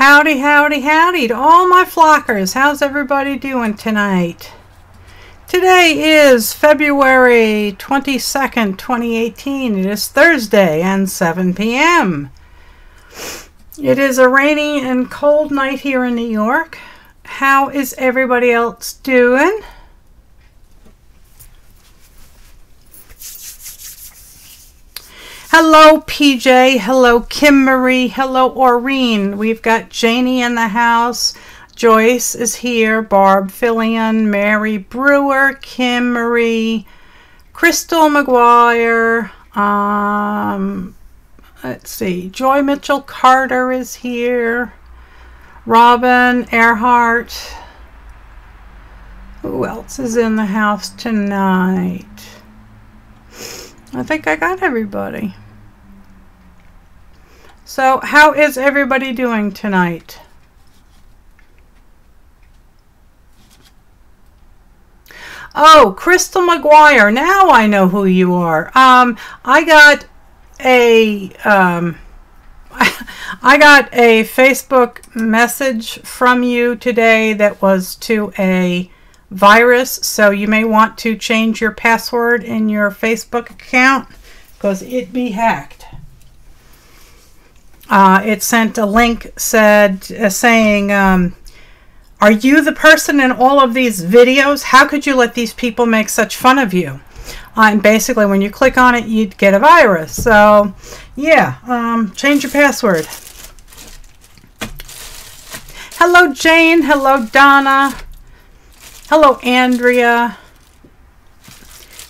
Howdy, howdy, howdy to all my flockers. How's everybody doing tonight? Today is February 22nd, 2018. It is Thursday and 7 p.m. It is a rainy and cold night here in New York. How is everybody else doing? Hello, PJ. Hello, Kim Marie. Hello, Aureen. We've got Janie in the house. Joyce is here. Barb Fillion, Mary Brewer, Kim Marie, Crystal McGuire. Let's see. Joy Mitchell Carter is here. Robin Earhart. Who else is in the house tonight? I think I got everybody. So, how is everybody doing tonight? Oh, Crystal McGuire. Now I know who you are. I got a Facebook message from you today that was to a virus, so you may want to change your password in your Facebook account because it be hacked. It sent a link saying, are you the person in all of these videos? How could you let these people make such fun of you? And basically when you click on it, you'd get a virus. So yeah, change your password. Hello, Jane. Hello, Donna. Hello, Andrea.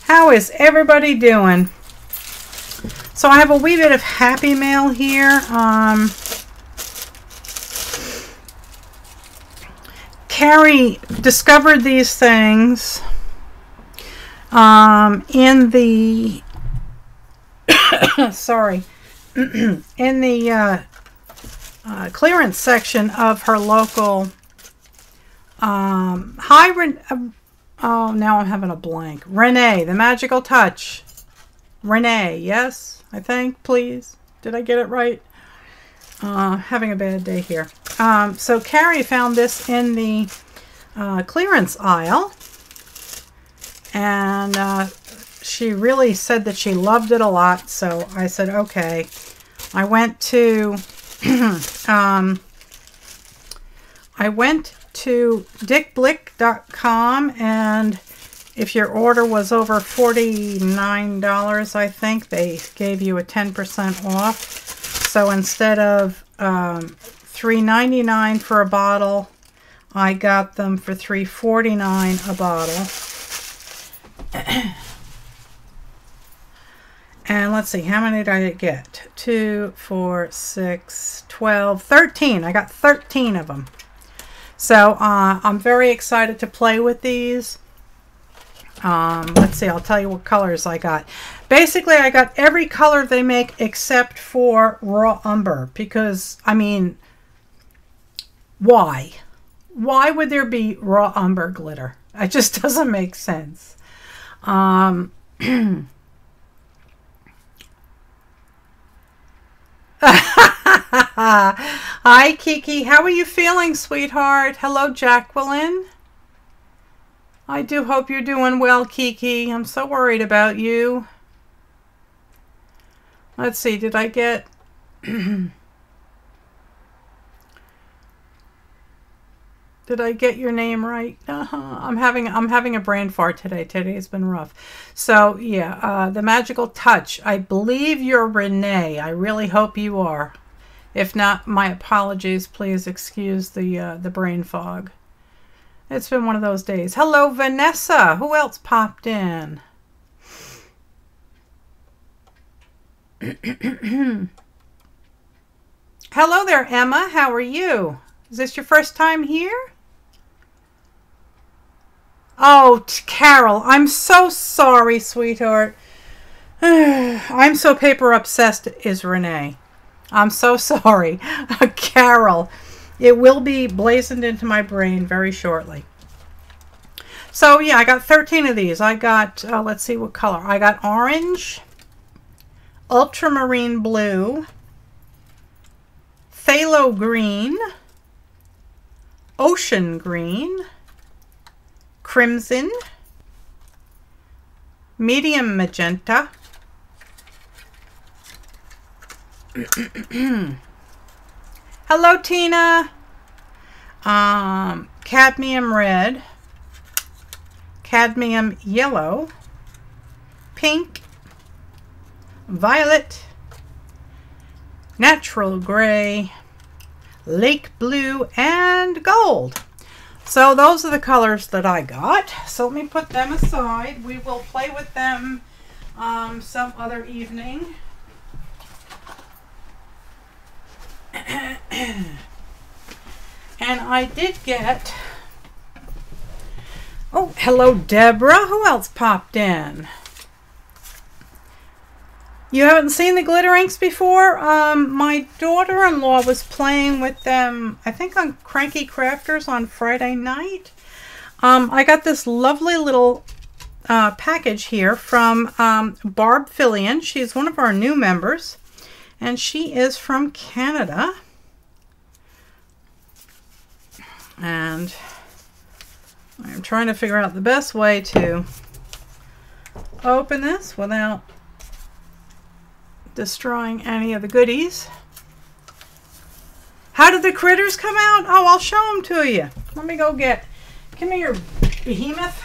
How is everybody doing? So I have a wee bit of happy mail here. Carrie discovered these things in the sorry in the clearance section of her local oh, now I'm having a blank. Renee, the Magical Touch. Renee, yes, I think, please. Did I get it right? Having a bad day here. So Carrie found this in the clearance aisle, and she really said that she loved it a lot. So I said, okay. I went to dickblick.com, and if your order was over $49, I think, they gave you a 10% off. So instead of $3.99 for a bottle, I got them for $3.49 a bottle. And let's see, how many did I get? 2, 4, 6, 12, 13. I got 13 of them. So I'm very excited to play with these. Let's see, I'll tell you what colors I got. Basically, I got every color they make except for raw umber, because, I mean, why? Why would there be raw umber glitter? It just doesn't make sense. Hi, Kiki. How are you feeling, sweetheart? Hello, Jacqueline. I do hope you're doing well, Kiki. I'm so worried about you. Let's see, did I get... Did I get your name right? I'm having a brain fart today. Today's been rough. So, yeah, the Magical Touch. I believe you're Renee. I really hope you are. If not, my apologies. Please excuse the brain fog. It's been one of those days. Hello, Vanessa. Who else popped in? Hello there, Emma. How are you? Is this your first time here? Oh, Carol, I'm so sorry, sweetheart. I'm so paper obsessed is Renee. I'm so sorry. Carol. It will be blazoned into my brain very shortly. So, yeah, I got 13 of these. I got, let's see what color. I got orange, ultramarine blue, phthalo green, ocean green, crimson, medium magenta, hello Tina, cadmium red, cadmium yellow, pink, violet, natural gray, lake blue, and gold. So those are the colors that I got. So let me put them aside. We will play with them some other evening. And I did get, oh, hello Deborah. Who else popped in? You haven't seen the glitter inks before? My daughter-in-law was playing with them, I think on Cranky Crafters on Friday night. I got this lovely little package here from Barb Fillion. She's one of our new members, and she is from Canada. And I'm trying to figure out the best way to open this without destroying any of the goodies. How did the critters come out? Oh, I'll show them to you. Let me go get, give me your behemoth.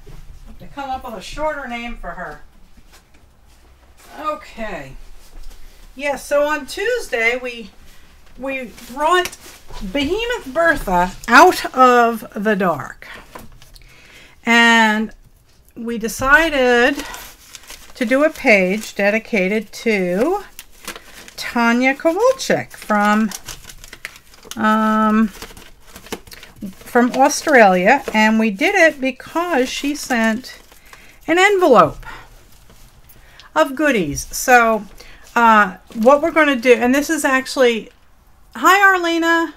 I have to come up with a shorter name for her. Okay. Yeah, so on Tuesday we brought Behemoth Bertha out of the dark. And we decided to do a page dedicated to Tanya Kowalczyk from Australia, and we did it because she sent an envelope of goodies. So what we're going to do, and this is actually, hi Arlena,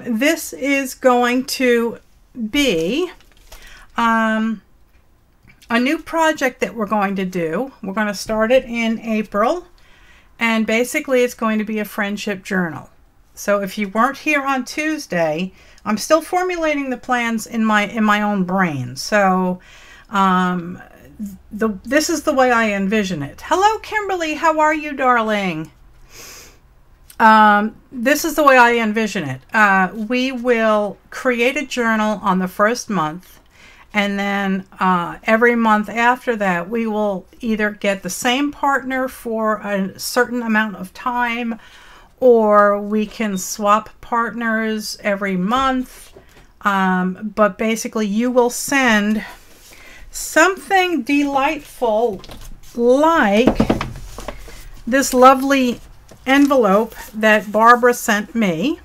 this is going to be a new project that we're going to do. We're going to start it in April, and basically it's going to be a friendship journal. So if you weren't here on Tuesday, I'm still formulating the plans in my own brain. So this is the way I envision it. Hello Kimberly, how are you, darling? This is the way I envision it. We will create a journal on the first month. And then every month after that, we will either get the same partner for a certain amount of time, or we can swap partners every month. But basically, you will send something delightful like this lovely envelope that Barbara sent me.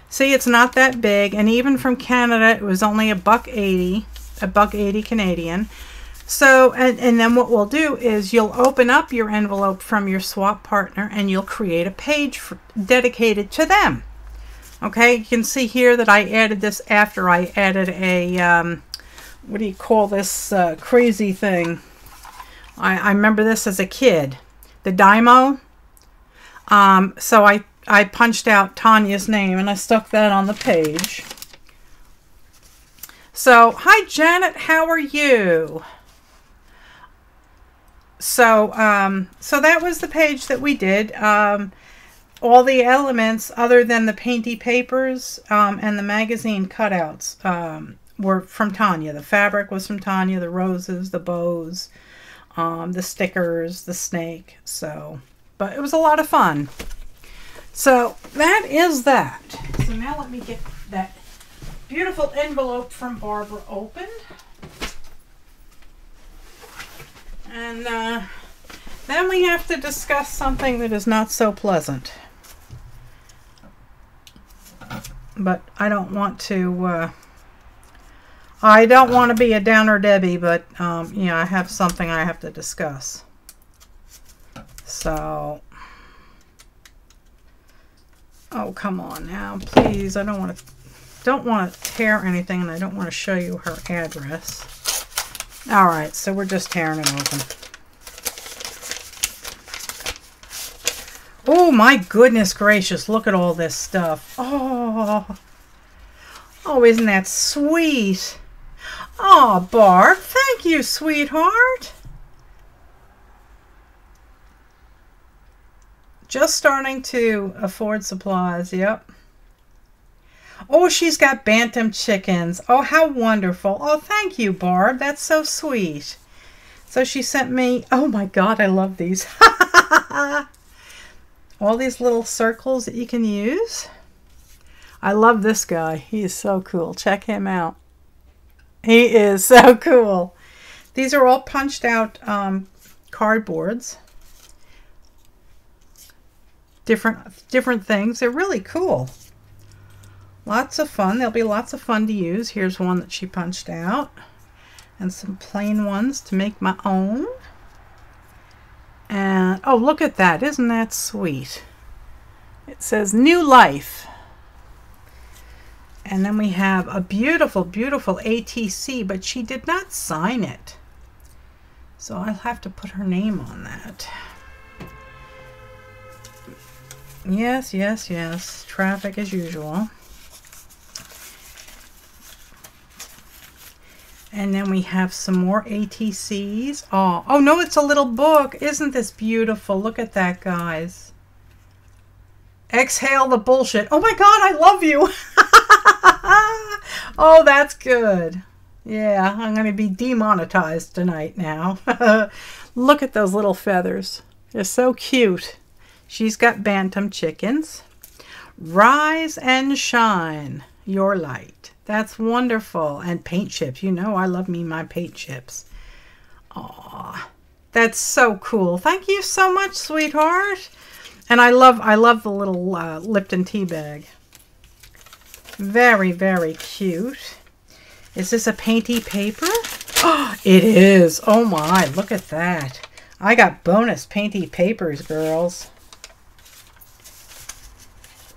See, it's not that big, and even from Canada, it was only $1.80. $1.80 Canadian. So, and then what we'll do is you'll open up your envelope from your swap partner and you'll create a page dedicated to them. Okay, you can see here that I added this after I added a, what do you call this crazy thing? I remember this as a kid, the Dymo. So I punched out Tanya's name and I stuck that on the page. So, hi Janet, how are you? So, so that was the page that we did. All the elements other than the painty papers and the magazine cutouts were from Tanya. The fabric was from Tanya, the roses, the bows, the stickers, the snake. So, but it was a lot of fun. So that is that. So now let me get that beautiful envelope from Barbara opened. And then we have to discuss something that is not so pleasant. But I don't want to be a downer Debbie, but yeah, I have something I have to discuss. So, oh, come on now, please. I don't want to tear anything, and I don't want to show you her address. All right, so we're just tearing it open. Oh my goodness gracious, look at all this stuff. Oh, isn't that sweet? Oh, Barb, thank you, sweetheart. Just starting to afford supplies, yep. Oh, she's got bantam chickens. Oh, how wonderful. Oh, thank you, Barb. That's so sweet. So she sent me, oh my God, I love these. All these little circles that you can use. I love this guy. He is so cool. Check him out. He is so cool. These are all punched out cardboards. Different things. They're really cool. Lots of fun. There'll be lots of fun to use. Here's one that she punched out. And some plain ones to make my own. And, oh, look at that. Isn't that sweet? It says New Life. And then we have a beautiful, beautiful ATC, but she did not sign it. So I'll have to put her name on that. Yes, yes, yes. Traffic as usual. And then we have some more ATCs. Oh no, it's a little book. Isn't this beautiful? Look at that, guys. Exhale the bullshit. Oh my God, I love you. Oh, that's good. Yeah, I'm going to be demonetized tonight now. Look at those little feathers. They're so cute. She's got bantam chickens. Rise and shine your light. That's wonderful. And paint chips. You know I love me my paint chips. Aw, that's so cool. Thank you so much, sweetheart. And I love the little Lipton tea bag. Very, very cute. Is this a painty paper? Oh, it is. Oh my, look at that. I got bonus painty papers, girls.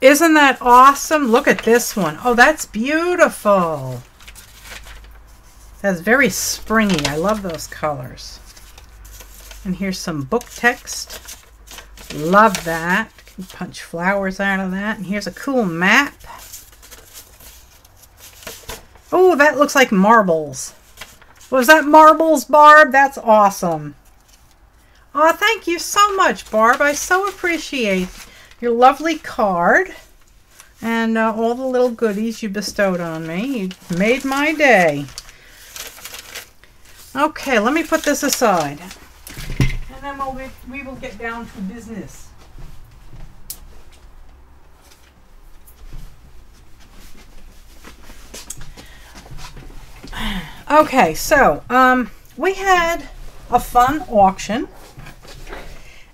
Isn't that awesome? Look at this one. Oh, that's beautiful. That's very springy. I love those colors. And here's some book text. Love that. Can punch flowers out of that. And here's a cool map. Oh, that looks like marbles. Was that marbles, Barb? That's awesome. Oh, thank you so much, Barb. I so appreciate your lovely card and all the little goodies you bestowed on me. You made my day. Okay, let me put this aside. And then we will get down to business. Okay, so we had a fun auction,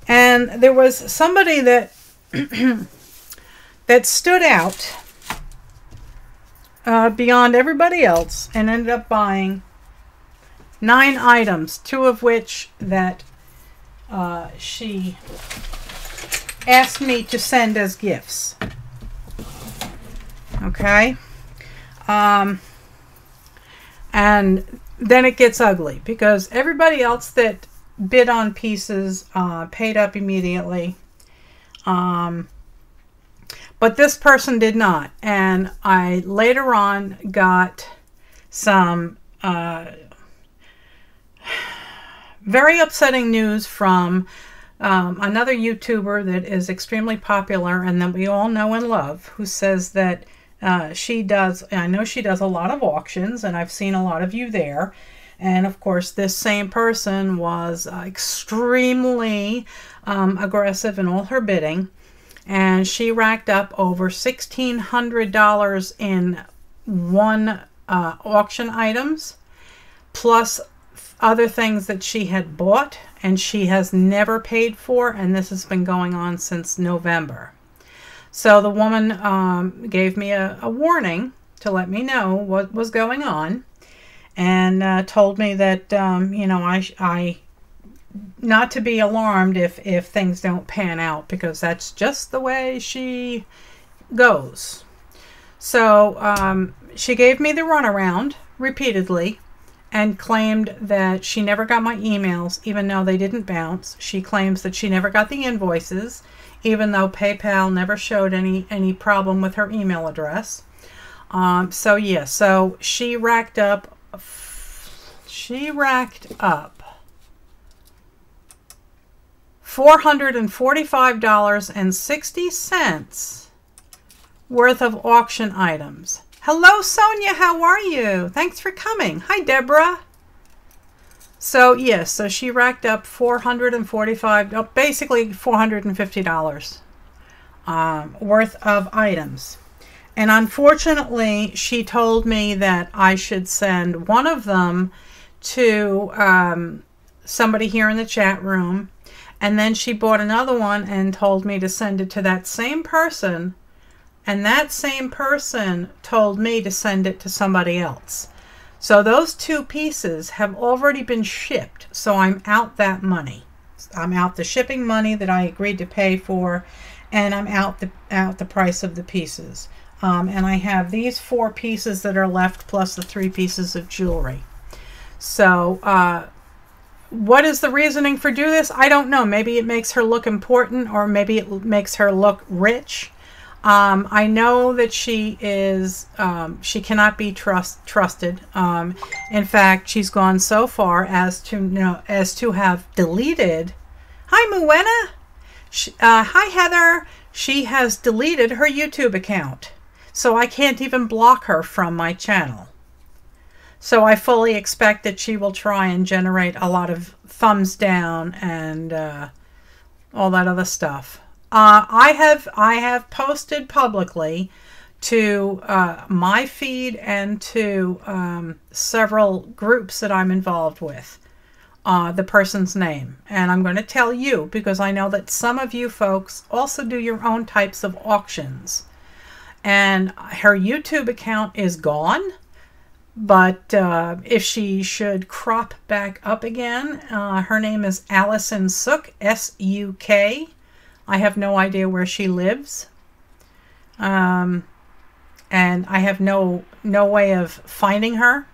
and there was somebody that that stood out beyond everybody else and ended up buying 9 items, 2 of which that she asked me to send as gifts. Okay. And then it gets ugly because everybody else that bid on pieces paid up immediately. But this person did not. And I later on got some very upsetting news from another YouTuber that is extremely popular and that we all know and love, who says that she does, I know she does a lot of auctions, and I've seen a lot of you there. And of course, this same person was extremely aggressive in all her bidding. And she racked up over $1,600 in one auction items, plus other things that she had bought and she has never paid for. And this has been going on since November. So the woman gave me a warning to let me know what was going on, and told me that, you know, I not to be alarmed if things don't pan out, because that's just the way she goes. So she gave me the runaround repeatedly, and claimed that she never got my emails, even though they didn't bounce. She claims that she never got the invoices, even though PayPal never showed any problem with her email address. So yeah, so she racked up $445.60 worth of auction items. Hello, Sonia. How are you? Thanks for coming. Hi, Deborah. So, yes, so she racked up basically $450 worth of items. And unfortunately, she told me that I should send one of them to somebody here in the chat room. And then she bought another one and told me to send it to that same person. And that same person told me to send it to somebody else. So those two pieces have already been shipped. So I'm out that money. I'm out the shipping money that I agreed to pay for, and I'm out the price of the pieces. And I have these 4 pieces that are left plus the 3 pieces of jewelry. So what is the reasoning for do this? I don't know. Maybe it makes her look important, or maybe it makes her look rich. I know that she is, she cannot be trusted. In fact, she's gone so far as to have deleted. Hi, Muena. Hi, Heather. She has deleted her YouTube account, so I can't even block her from my channel. So I fully expect that she will try and generate a lot of thumbs down and all that other stuff. I have posted publicly to my feed and to several groups that I'm involved with the person's name. And I'm going to tell you because I know that some of you folks also do your own types of auctions. And her YouTube account is gone. But if she should crop back up again, her name is Allison Suk, S-U-K. I have no idea where she lives. And I have no way of finding her.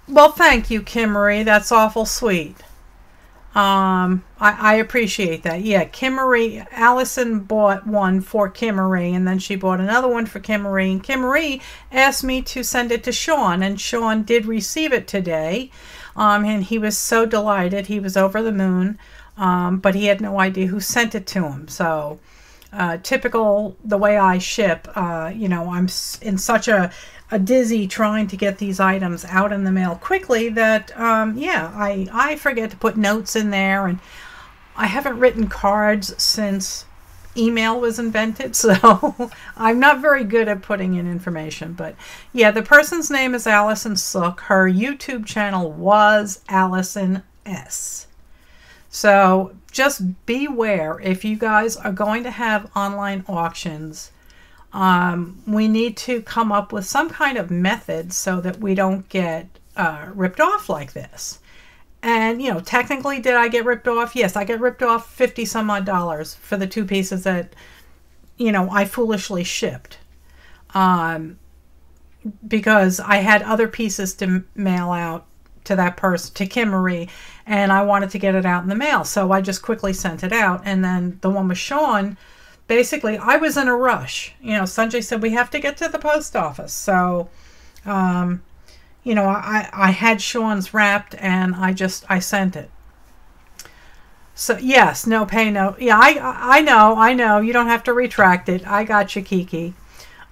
Well, thank you, Kimmery. That's awful sweet. I appreciate that. Yeah, Kimmery, Allison bought one for Kimmery, and then she bought another one for Kimmery. And Kimmery asked me to send it to Sean, and Sean did receive it today. And he was so delighted. He was over the moon, but he had no idea who sent it to him. So, typical the way I ship, I'm in such a dizzy trying to get these items out in the mail quickly that, I forget to put notes in there, and I haven't written cards since email was invented, so I'm not very good at putting in information. But yeah, the person's name is Allison Suk. Her YouTube channel was Allison S. So just beware if you guys are going to have online auctions. We need to come up with some kind of method so that we don't get ripped off like this. And, technically, did I get ripped off? Yes, I get ripped off $50 some odd for the 2 pieces that, I foolishly shipped. Because I had other pieces to mail out to that person, to Kimmery, and I wanted to get it out in the mail. So I just quickly sent it out. And then the one with Sean, basically, I was in a rush. Sanjay said, we have to get to the post office. So, I had Sean's wrapped, and I sent it. So, yes, no pay, no. Yeah, I know. You don't have to retract it. I got you, Kiki.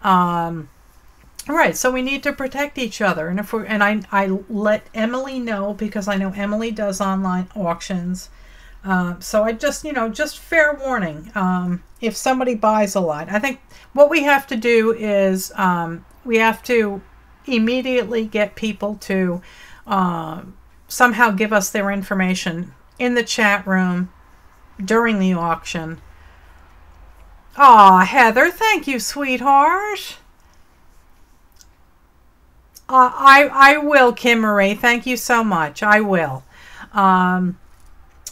All right, so we need to protect each other. And I let Emily know, because I know Emily does online auctions. So I just fair warning, if somebody buys a lot, I think what we have to do is we have to immediately get people to somehow give us their information in the chat room during the auction. Aw, Heather, thank you, sweetheart. I will, Kimmery. Thank you so much. I will.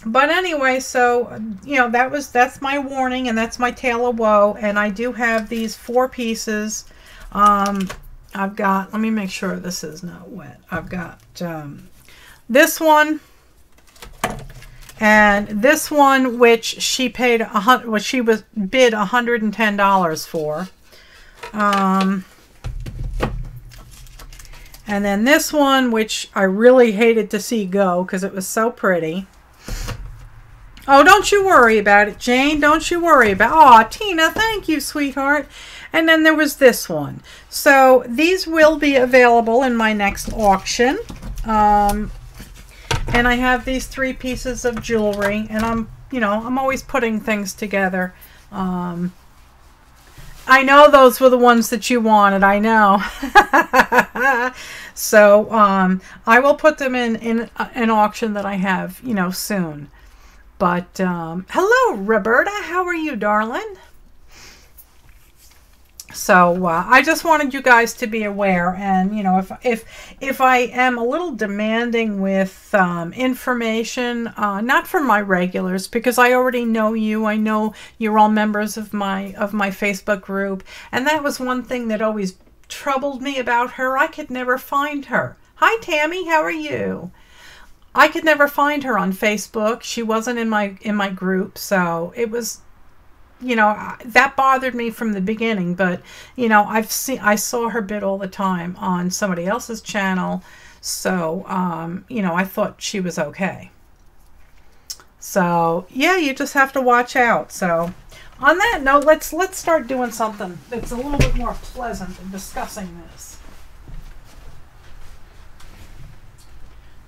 But anyway, so, that's my warning, and that's my tale of woe. And I do have these 4 pieces. I've got, let me make sure this is not wet. I've got this one and this one, which she paid what she was bid $110 for. And then this one, which I really hated to see go because it was so pretty. Oh, don't you worry about it, Jane. Don't you worry about it. Aw, Tina, thank you, sweetheart. And then there was this one. So these will be available in my next auction. And I have these 3 pieces of jewelry. And I'm always putting things together. I know those were the ones that you wanted. I know. So I will put them in an auction that I have, soon. But hello, Roberta. How are you, darling? So I just wanted you guys to be aware, and if I am a little demanding with information, not from my regulars, because I already know you. I know you're all members of my Facebook group, and that was one thing that always troubled me about her. I could never find her. Hi, Tammy. How are you? I could never find her on Facebook. She wasn't in my group, so it was, that bothered me from the beginning. But I saw her bid all the time on somebody else's channel, so I thought she was okay. So yeah, you just have to watch out. So on that note, let's start doing something that's a little bit more pleasant in discussing this.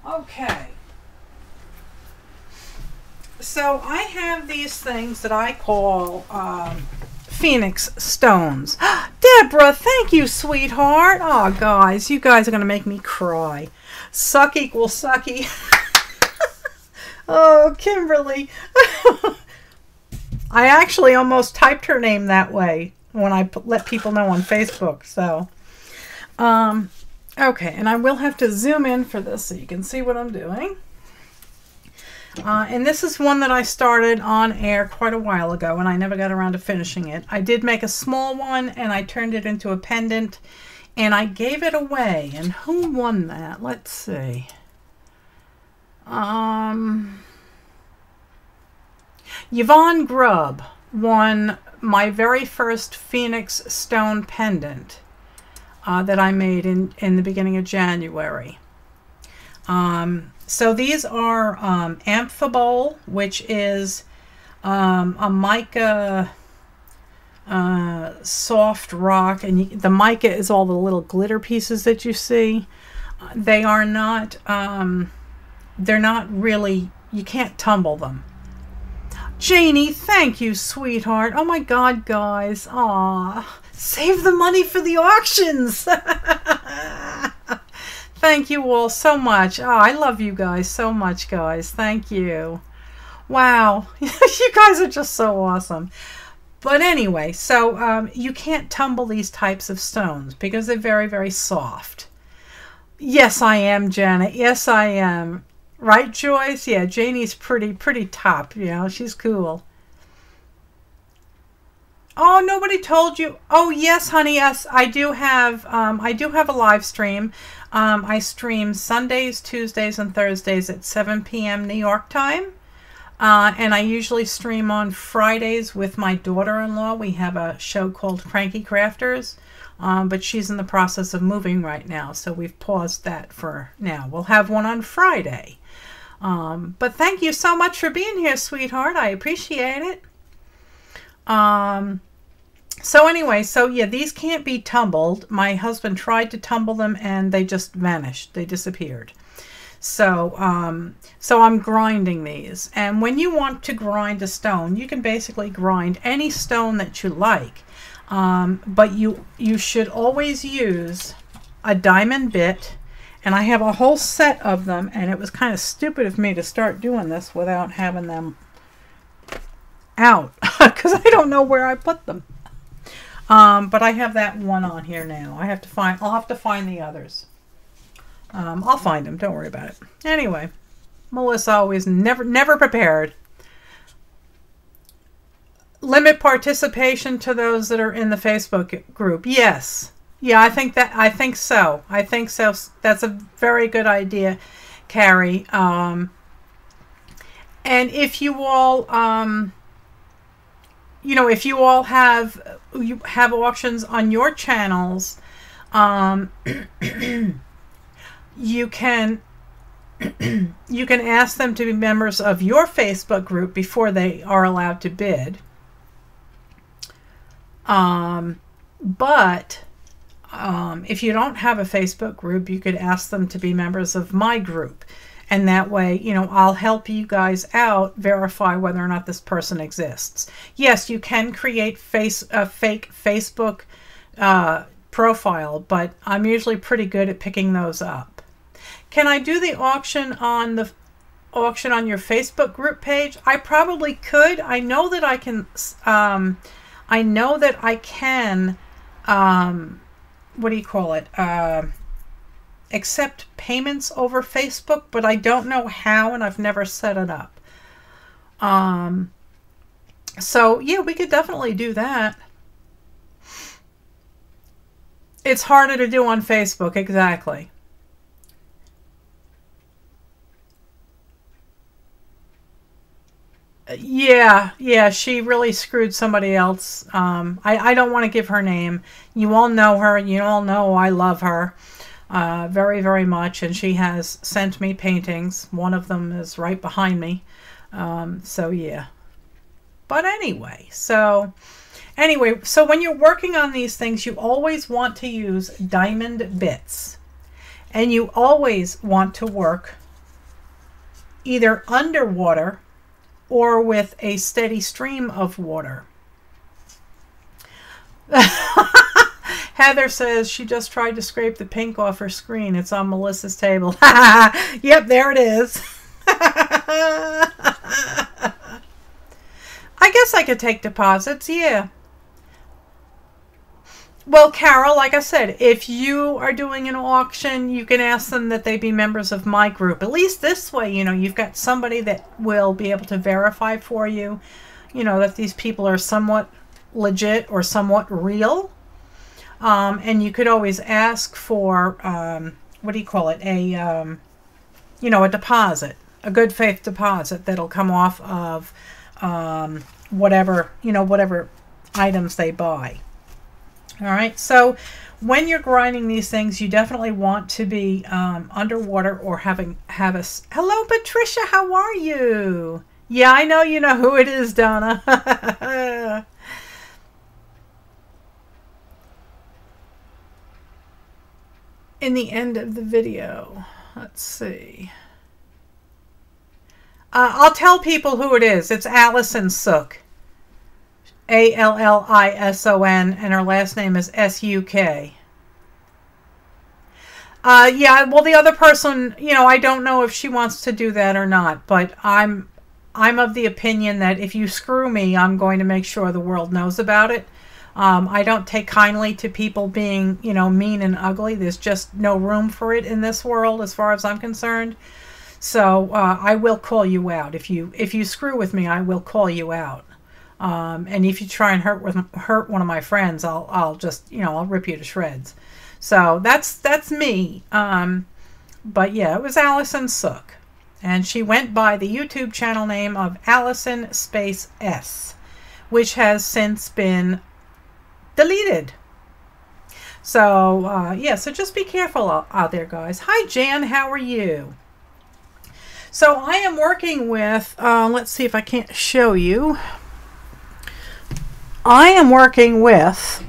Okay. So I have these things that I call Phoenix stones. Deborah, thank you, sweetheart. Oh, guys, you guys are going to make me cry. Suck equals sucky. Oh, Kimberly. I actually almost typed her name that way when I let people know on Facebook. So, okay, and I will have to zoom in for this so you can see what I'm doing. And this is one that I started on air quite a while ago, and I never got around to finishing it. I did make a small one, and I turned it into a pendant, and I gave it away. And who won that? Let's see. Yvonne Grubb won my very first Phoenix stone pendant that I made in the beginning of January. So these are amphibole, which is a mica soft rock, and the mica is all the little glitter pieces that you see. They are not, they're not really, you can't tumble them. Janie, thank you, sweetheart. Oh my God, guys. Aw, save the money for the auctions. Thank you all so much. Oh, I love you guys so much, guys. Thank you. Wow. You guys are just so awesome. But anyway, so you can't tumble these types of stones because they're very, very soft. Yes, I am, Janet. Yes, I am. Right, Joyce? Yeah, Janie's pretty top. She's cool. Oh, nobody told you. Oh, yes, honey. Yes, I do have a live stream. I stream Sundays, Tuesdays, and Thursdays at 7 p.m. New York time. And I usually stream on Fridays with my daughter-in-law. We have a show called Cranky Crafters, but she's in the process of moving right now, so we've paused that for now. We'll have one on Friday. But thank you so much for being here, sweetheart. I appreciate it. So anyway, so yeah, these can't be tumbled. My husband tried to tumble them and they just vanished. They disappeared. So, so I'm grinding these. And when you want to grind a stone, you can basically grind any stone that you like. But you should always use a diamond bit. And I have a whole set of them, and it was kind of stupid of me to start doing this without having them out because I don't know where I put them. But I have that one on here now. I'll have to find the others. I'll find them. Don't worry about it. Anyway, Melissa always never prepared. Limit participation to those that are in the Facebook group. Yes. Yeah, I think so. I think so. That's a very good idea, Carrie. And if you all, you know, if you all you have auctions on your channels, you can you can ask them to be members of your Facebook group before they are allowed to bid. But if you don't have a Facebook group, you could ask them to be members of my group. And that way, you know, I'll help you guys out verify whether or not this person exists. Yes, you can create a fake Facebook profile, but I'm usually pretty good at picking those up. Can I do the auction on your Facebook group page? I probably could. I know that I can. I know that I can. What do you call it? Accept payments over Facebook, but I don't know how, and I've never set it up. So yeah, we could definitely do that. It's harder to do on Facebook, exactly. Yeah, she really screwed somebody else. I don't want to give her name. You all know her. You all know I love her very, very much. And she has sent me paintings. One of them is right behind me. So, yeah. But anyway, so when you're working on these things, you always want to use diamond bits. And you always want to work either underwater or with a steady stream of water. Heather says she just tried to scrape the pink off her screen. It's on Melissa's table. Yep, there it is. I guess I could take deposits, yeah. Well, Carol, like I said, if you are doing an auction, you can ask them that they be members of my group. At least this way, you know, you've got somebody that will be able to verify for you, you know, that these people are somewhat legit or somewhat real. And you could always ask for, what do you call it? You know, a deposit, a good faith deposit that'll come off of whatever, you know, whatever items they buy. All right, so when you're grinding these things, you definitely want to be underwater or have a... Hello, Patricia, how are you? Yeah, I know you know who it is, Donna. In the end of the video, let's see. I'll tell people who it is. It's Allison Sook. Allison, and her last name is S-U-K. Yeah, well, the other person, you know, I don't know if she wants to do that or not, but I'm of the opinion that if you screw me, I'm going to make sure the world knows about it. I don't take kindly to people being, you know, mean and ugly. There's just no room for it in this world as far as I'm concerned. So I will call you out. If you screw with me, I will call you out. And if you try and hurt one of my friends, I'll just, you know, I'll rip you to shreds. So that's me. But yeah, it was Allison Sook, and she went by the YouTube channel name of Allison Space S, which has since been deleted. So yeah, so just be careful out there, guys. Hi, Jan, how are you? So I am working with, let's see if I can't show you. I am working with,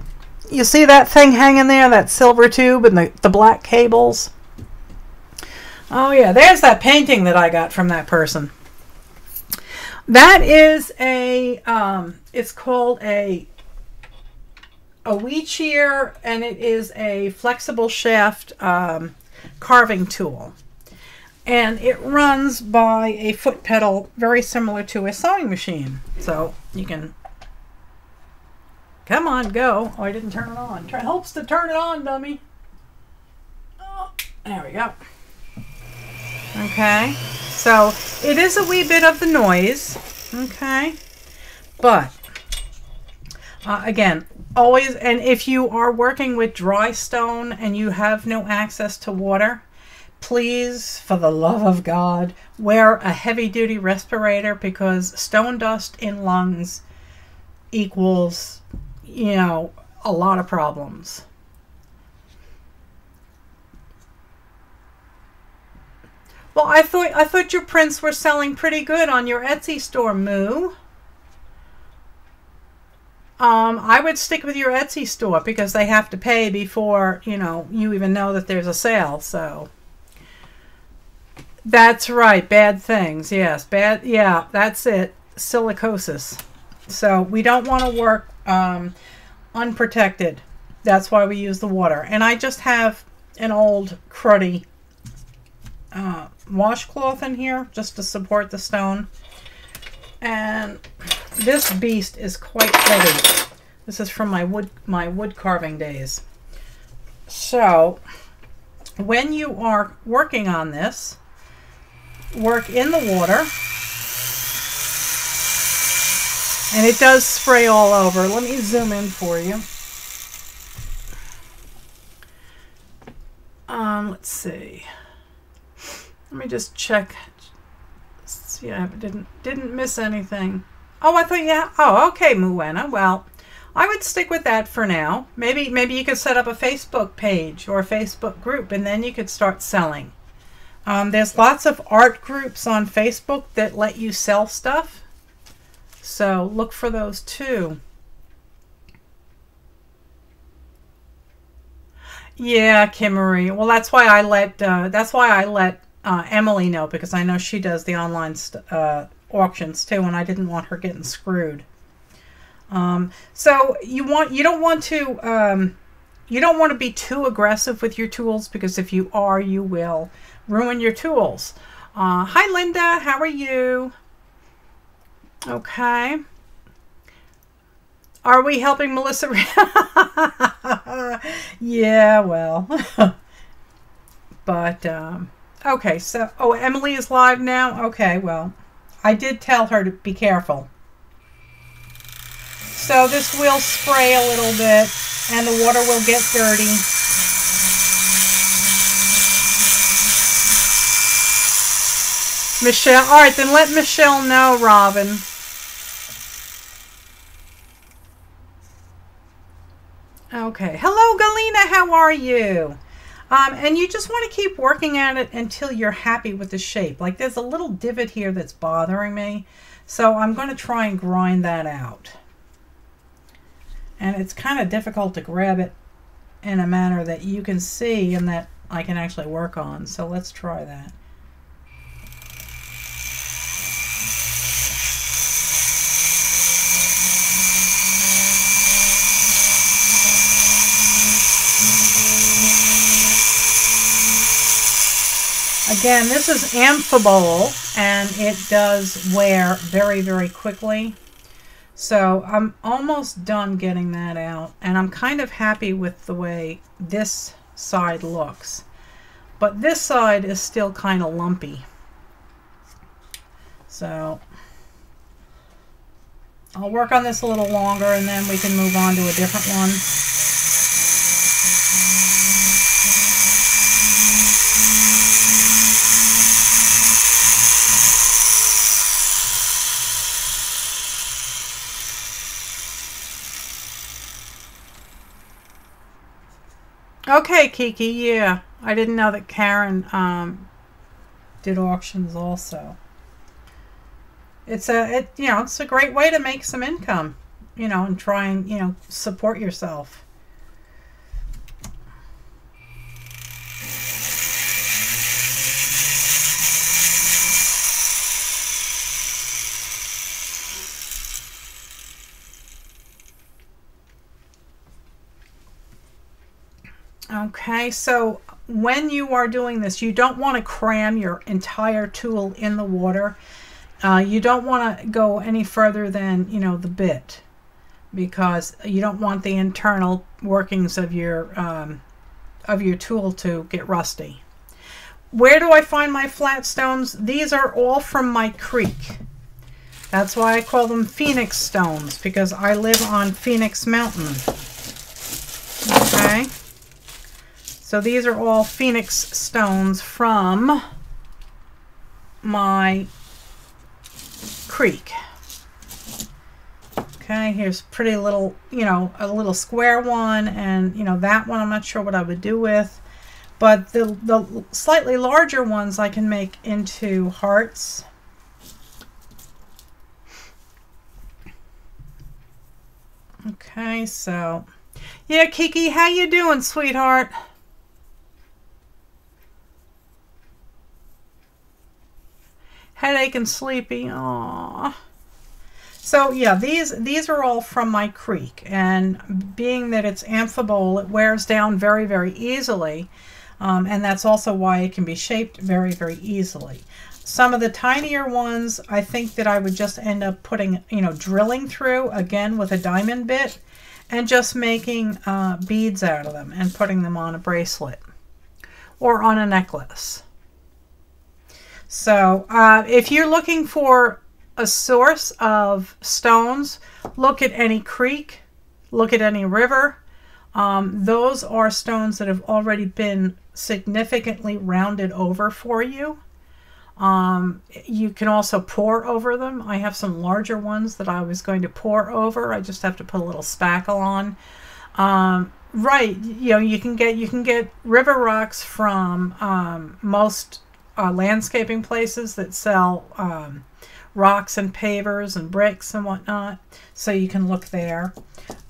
you see that thing hanging there, that silver tube and the black cables? Oh yeah, there's that painting that I got from that person. That is a, it's called a Ouichier, and it is a flexible shaft carving tool. And it runs by a foot pedal very similar to a sewing machine. So you can... Come on, go. Oh, I didn't turn it on. Helps to turn it on, dummy. Oh, there we go. Okay. So, it is a wee bit of the noise. Okay. But, again, Always, and if you are working with dry stone and you have no access to water, please, for the love of God, wear a heavy-duty respirator, because stone dust in lungs equals, you know, a lot of problems. Well, I thought your prints were selling pretty good on your Etsy store, Moo. I would stick with your Etsy store, because they have to pay before, you know, you even know that there's a sale. So that's right. Bad things. Yes. Bad. Yeah, that's it. Silicosis. So we don't want to work unprotected. That's why we use the water. And I just have an old cruddy washcloth in here just to support the stone. And this beast is quite heavy. This is from my wood carving days. So when you are working on this, work in the water. And it does spray all over. Let me zoom in for you. Let's see. Let me just check. See, I didn't miss anything. Oh, I thought, yeah. Oh, okay, Muena. Well, I would stick with that for now. Maybe you could set up a Facebook page or a Facebook group, and then you could start selling. There's lots of art groups on Facebook that let you sell stuff. So look for those too. Yeah, Kimmery. Well, that's why I let Emily know, because I know she does the online auctions too, and I didn't want her getting screwed. So you don't want to be too aggressive with your tools, because if you are, you will ruin your tools. Hi, Linda. How are you? Okay. Are we helping Melissa? Yeah, well. But, okay, so, oh, Emily is live now? Okay, well, I did tell her to be careful. So this will spray a little bit, and the water will get dirty. Michelle, all right, then let Michelle know, Robin. Okay. Hello, Galena. How are you? And you just want to keep working at it until you're happy with the shape. Like, there's a little divot here that's bothering me, so I'm going to try and grind that out. And it's kind of difficult to grab it in a manner that you can see and that I can actually work on. So let's try that. Again, this is Amphibole, and it does wear very, very quickly. So I'm almost done getting that out, and I'm kind of happy with the way this side looks. But this side is still kind of lumpy. So I'll work on this a little longer, and then we can move on to a different one. Okay, Kiki, yeah. I didn't know that Karen did auctions also. It's a great way to make some income, and try and, support yourself. Okay, so when you are doing this, you don't want to cram your entire tool in the water. You don't want to go any further than, the bit, because you don't want the internal workings of your tool to get rusty. Where do I find my flat stones? These are all from my creek. That's why I call them Phoenix stones, because I live on Phoenix Mountain. Okay. So these are all Phoenix stones from my creek. Okay, here's pretty little, you know, a little square one, and you know, that one I'm not sure what I would do with. But the slightly larger ones I can make into hearts. Okay, so yeah, Kiki, how you doing, sweetheart? Headache and sleepy. Aww. So yeah, these are all from my creek, and being that it's amphibole, it wears down very, very easily, and that's also why it can be shaped very, very easily. Some of the tinier ones, I think that I would just end up putting, you know, drilling through again with a diamond bit, and just making beads out of them and putting them on a bracelet or on a necklace. So if you're looking for a source of stones, look at any creek, look at any river. Those are stones that have already been significantly rounded over for you. You can also pour over them. I have some larger ones that I was going to pour over. I just have to put a little spackle on. Right, you know, you can get river rocks from most landscaping places that sell rocks and pavers and bricks and whatnot, so you can look there.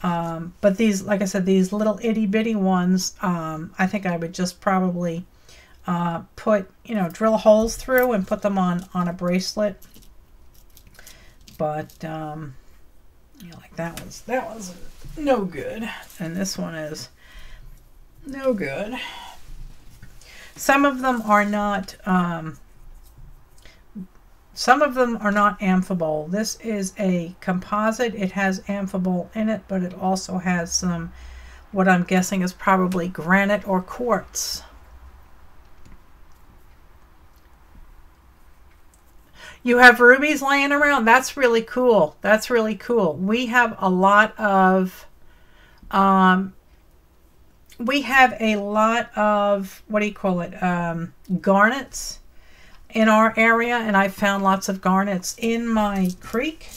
But these, like I said, these little itty bitty ones, I think I would just probably put, you know, drill holes through and put them on a bracelet. But you know, like that was no good, and this one is no good. Some of them are not amphibole. This is a composite. It has amphibole in it, but it also has some, what I'm guessing is probably granite or quartz. You have rubies laying around? That's really cool. That's really cool. We have a lot of what do you call it, garnets in our area, and I found lots of garnets in my creek.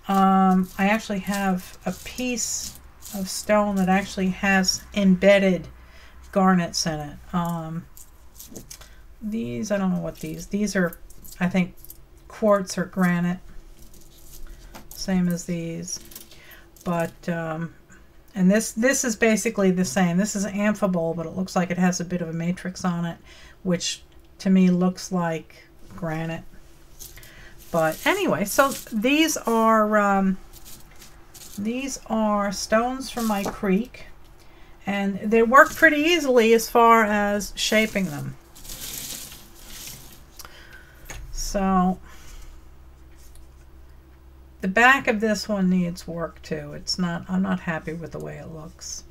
I actually have a piece of stone that actually has embedded garnets in it. These, I don't know what these are, I think quartz or granite, same as these. But and this is basically the same. This is amphibole, but it looks like it has a bit of a matrix on it, which to me looks like granite. But anyway, so these are stones from my creek, and they work pretty easily as far as shaping them. So the back of this one needs work too. I'm not happy with the way it looks.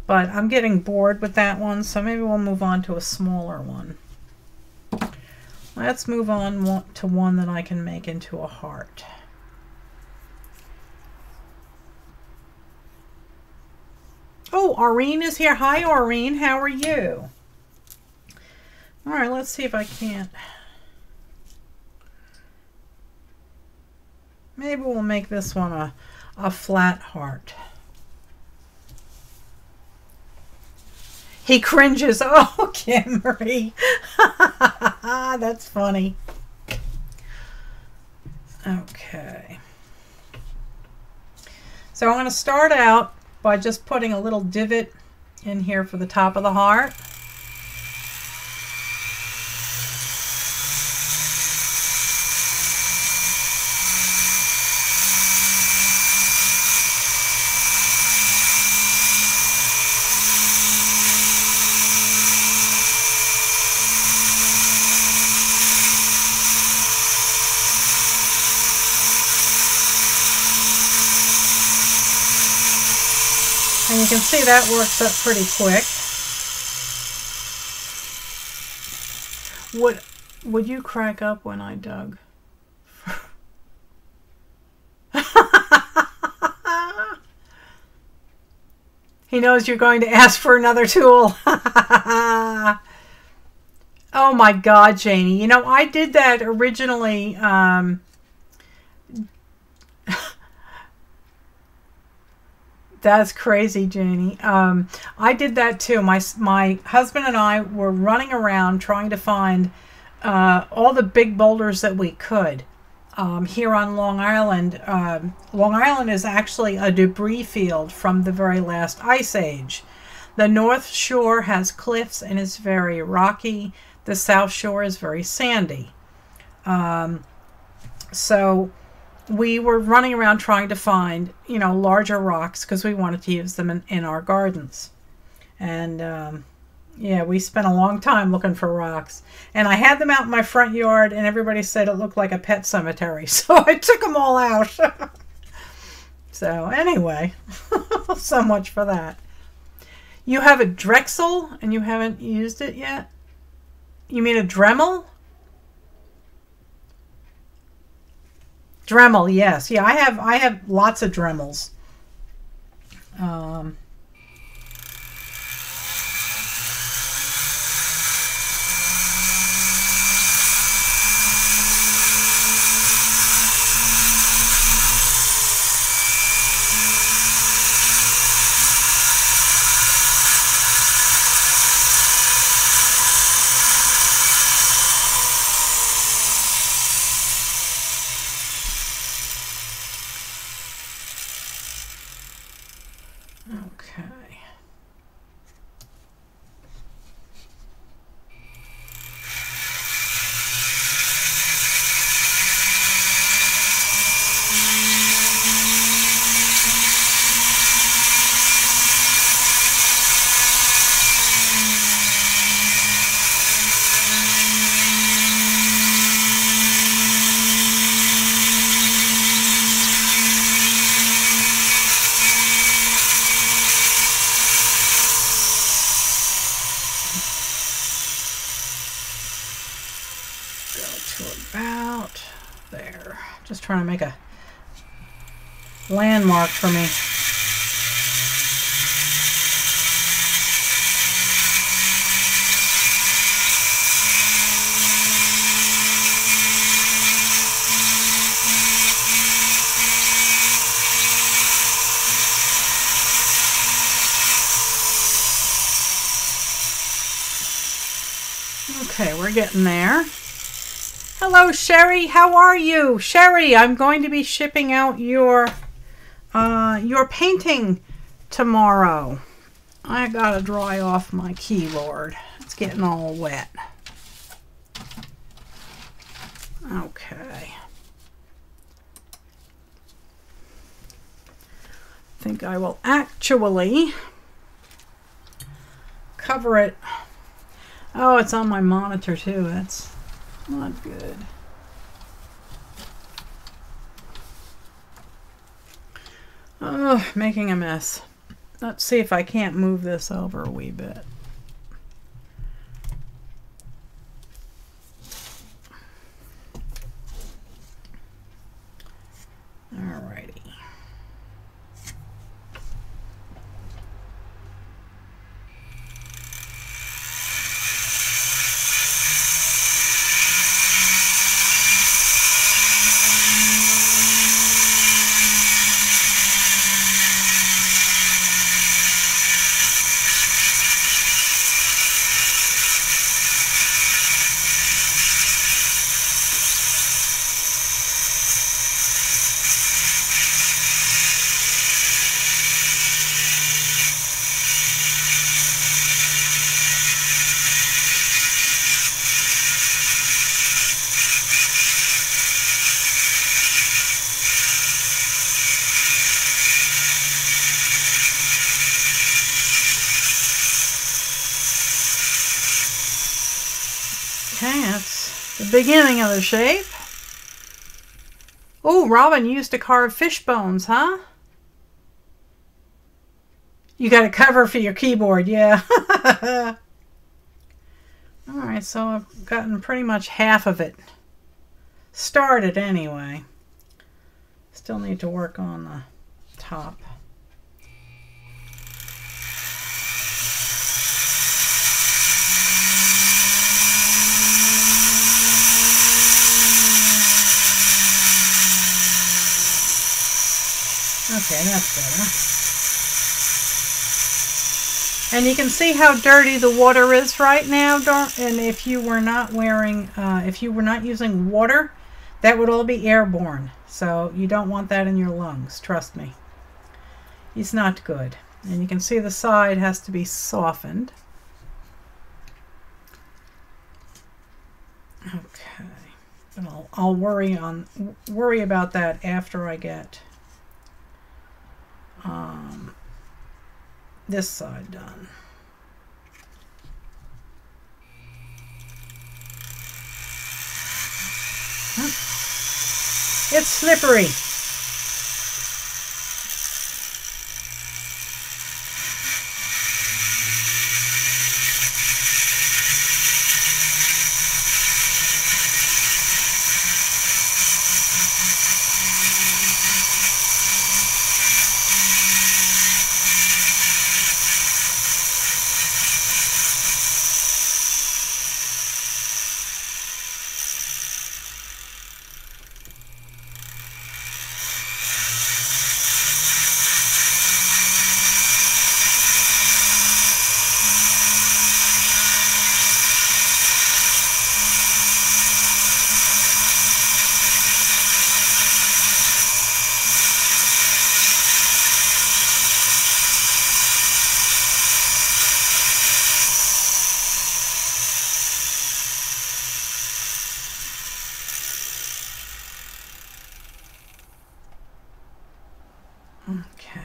But I'm getting bored with that one, so maybe we'll move on to a smaller one. Let's move on to one that I can make into a heart. Oh, Aureen is here. Hi, Aureen. How are you? All right, let's see if I can't. Maybe we'll make this one a flat heart. He cringes. Oh, Kimmery. That's funny. Okay. So I'm going to start out by just putting a little divot in here for the top of the heart. And you can see that works up pretty quick. Would you crack up when I dug? He knows you're going to ask for another tool. Oh my God, Janie. You know, I did that originally. That's crazy, Janie. I did that too. My husband and I were running around trying to find all the big boulders that we could here on Long Island. Long Island is actually a debris field from the very last ice age. The North Shore has cliffs and is very rocky. The South Shore is very sandy. So we were running around trying to find, you know, larger rocks because we wanted to use them in our gardens. And yeah, we spent a long time looking for rocks. And I had them out in my front yard, and everybody said it looked like a pet cemetery. So I took them all out. So anyway, so much for that. You have a Drexel, and you haven't used it yet? You mean a Dremel? Dremel, yes. Yeah, I have lots of Dremels. Okay. About there. Just trying to make a landmark for me. Okay, we're getting there. Hello, Sherry. How are you? Sherry, I'm going to be shipping out your painting tomorrow. I gotta dry off my keyboard. It's getting all wet. Okay. I think I will actually cover it. Oh, it's on my monitor too. That's not good. Oh, making a mess. Let's see if I can't move this over a wee bit. Alrighty. Okay, that's the beginning of the shape. Oh, Robin used to carve fish bones, huh? You got a cover for your keyboard, yeah. Alright, so I've gotten pretty much half of it started anyway. Still need to work on the top. Okay, that's better. And you can see how dirty the water is right now. And if you were not wearing, if you were not using water, that would all be airborne. So you don't want that in your lungs. Trust me. It's not good. And you can see the side has to be softened. Okay. And I'll worry about that after I get this side done. It's slippery. Okay.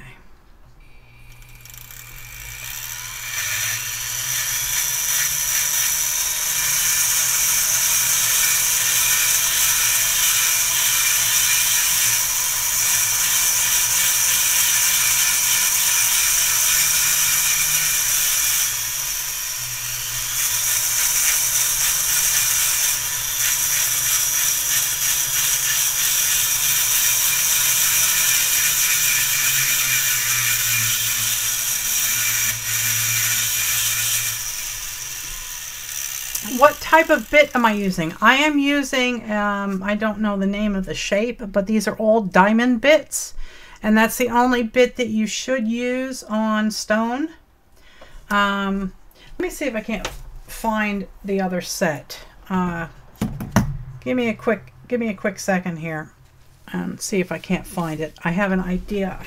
What type of bit am I using? I am using, I don't know the name of the shape, but these are all diamond bits. And that's the only bit that you should use on stone. Let me see if I can't find the other set. Give me a quick second here and see if I can't find it. I have an idea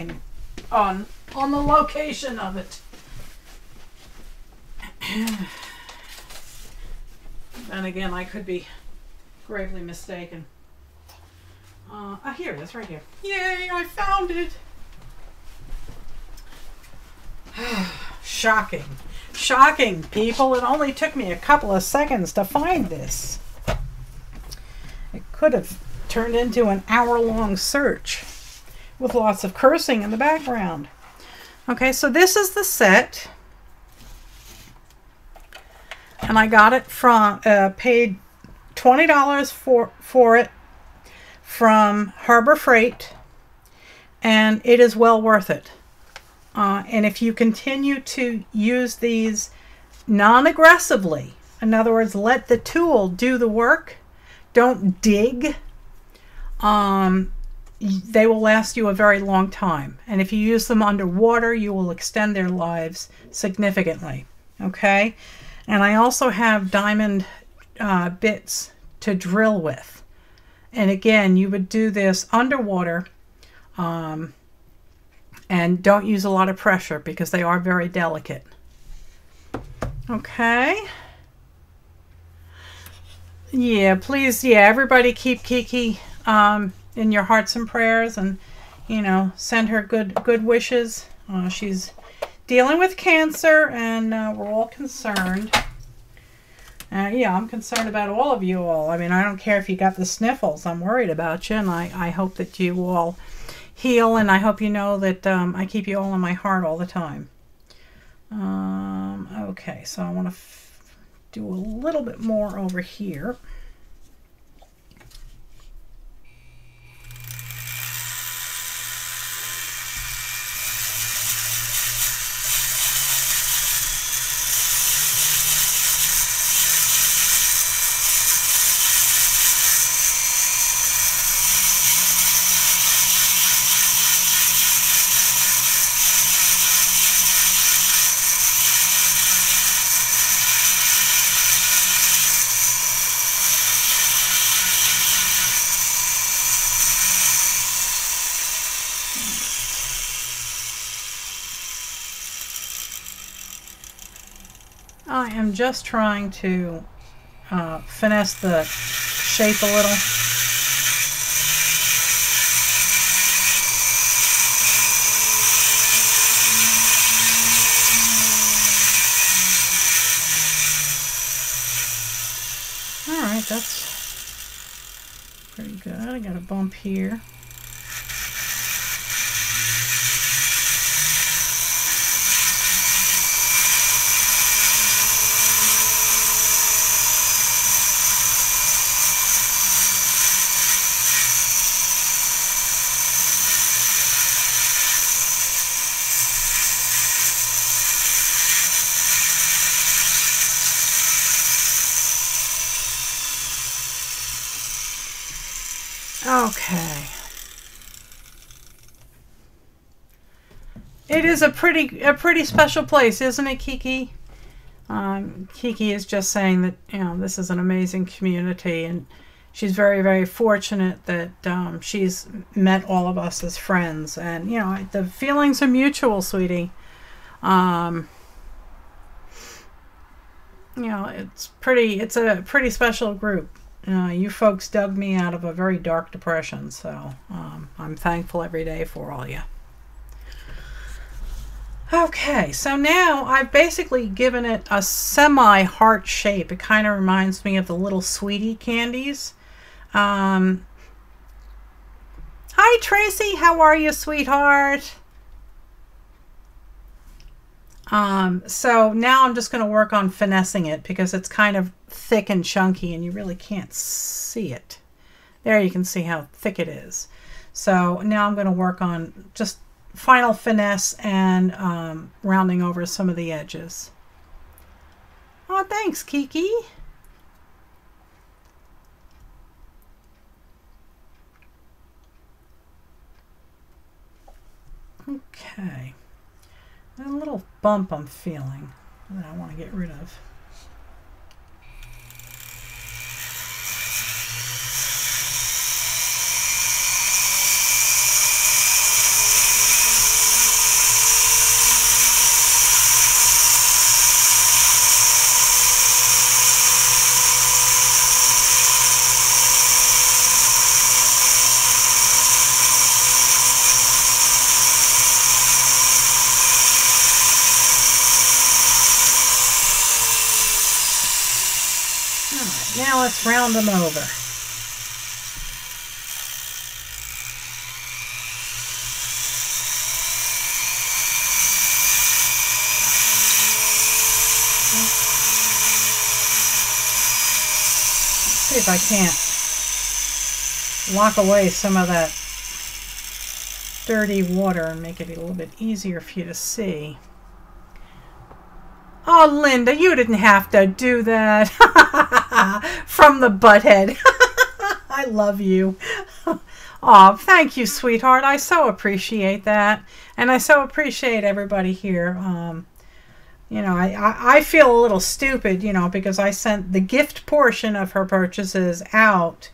on the location of it. And again, I could be gravely mistaken. Here it is, right here. Yay, I found it! Shocking. Shocking, people. It only took me a couple of seconds to find this. It could have turned into an hour-long search with lots of cursing in the background. Okay, so this is the set. And I got it from, paid $20 for it from Harbor Freight, and it is well worth it. And if you continue to use these non-aggressively, in other words, let the tool do the work, don't dig, they will last you a very long time. And if you use them underwater, you will extend their lives significantly. Okay? And I also have diamond bits to drill with. And again, you would do this underwater, and don't use a lot of pressure because they are very delicate. Okay. Yeah, please, yeah, everybody keep Kiki in your hearts and prayers, and, you know, send her good wishes. She's dealing with cancer, and we're all concerned. Yeah, I'm concerned about all of you all. I mean, I don't care if you got the sniffles. I'm worried about you, and I hope that you all heal, and I hope you know that I keep you all in my heart all the time. Okay, so I want to do a little bit more over here. I am just trying to finesse the shape a little. Alright, that's pretty good. I got a bump here. Okay. It is a pretty special place, isn't it, Kiki? Kiki is just saying that, you know, this is an amazing community, and she's very, very fortunate that she's met all of us as friends. And, you know, the feelings are mutual, sweetie. You know, it's a pretty special group. You folks dug me out of a very dark depression, so I'm thankful every day for all you. Okay, so now I've basically given it a semi-heart shape. It kind of reminds me of the little sweetie candies. Hi, Tracy. How are you, sweetheart? So now I'm just going to work on finessing it because it's kind of thick and chunky and you really can't see it. There you can see how thick it is. So now I'm going to work on just final finesse and rounding over some of the edges. Oh, thanks, Kiki. Okay. A little bump I'm feeling that I want to get rid of. Now let's round them over. Let's see if I can't lock away some of that dirty water and make it a little bit easier for you to see. Oh, Linda, you didn't have to do that. From the butthead. I love you. Oh, thank you, sweetheart. I so appreciate that. And I so appreciate everybody here. You know, I feel a little stupid, you know, because I sent the gift portion of her purchases out,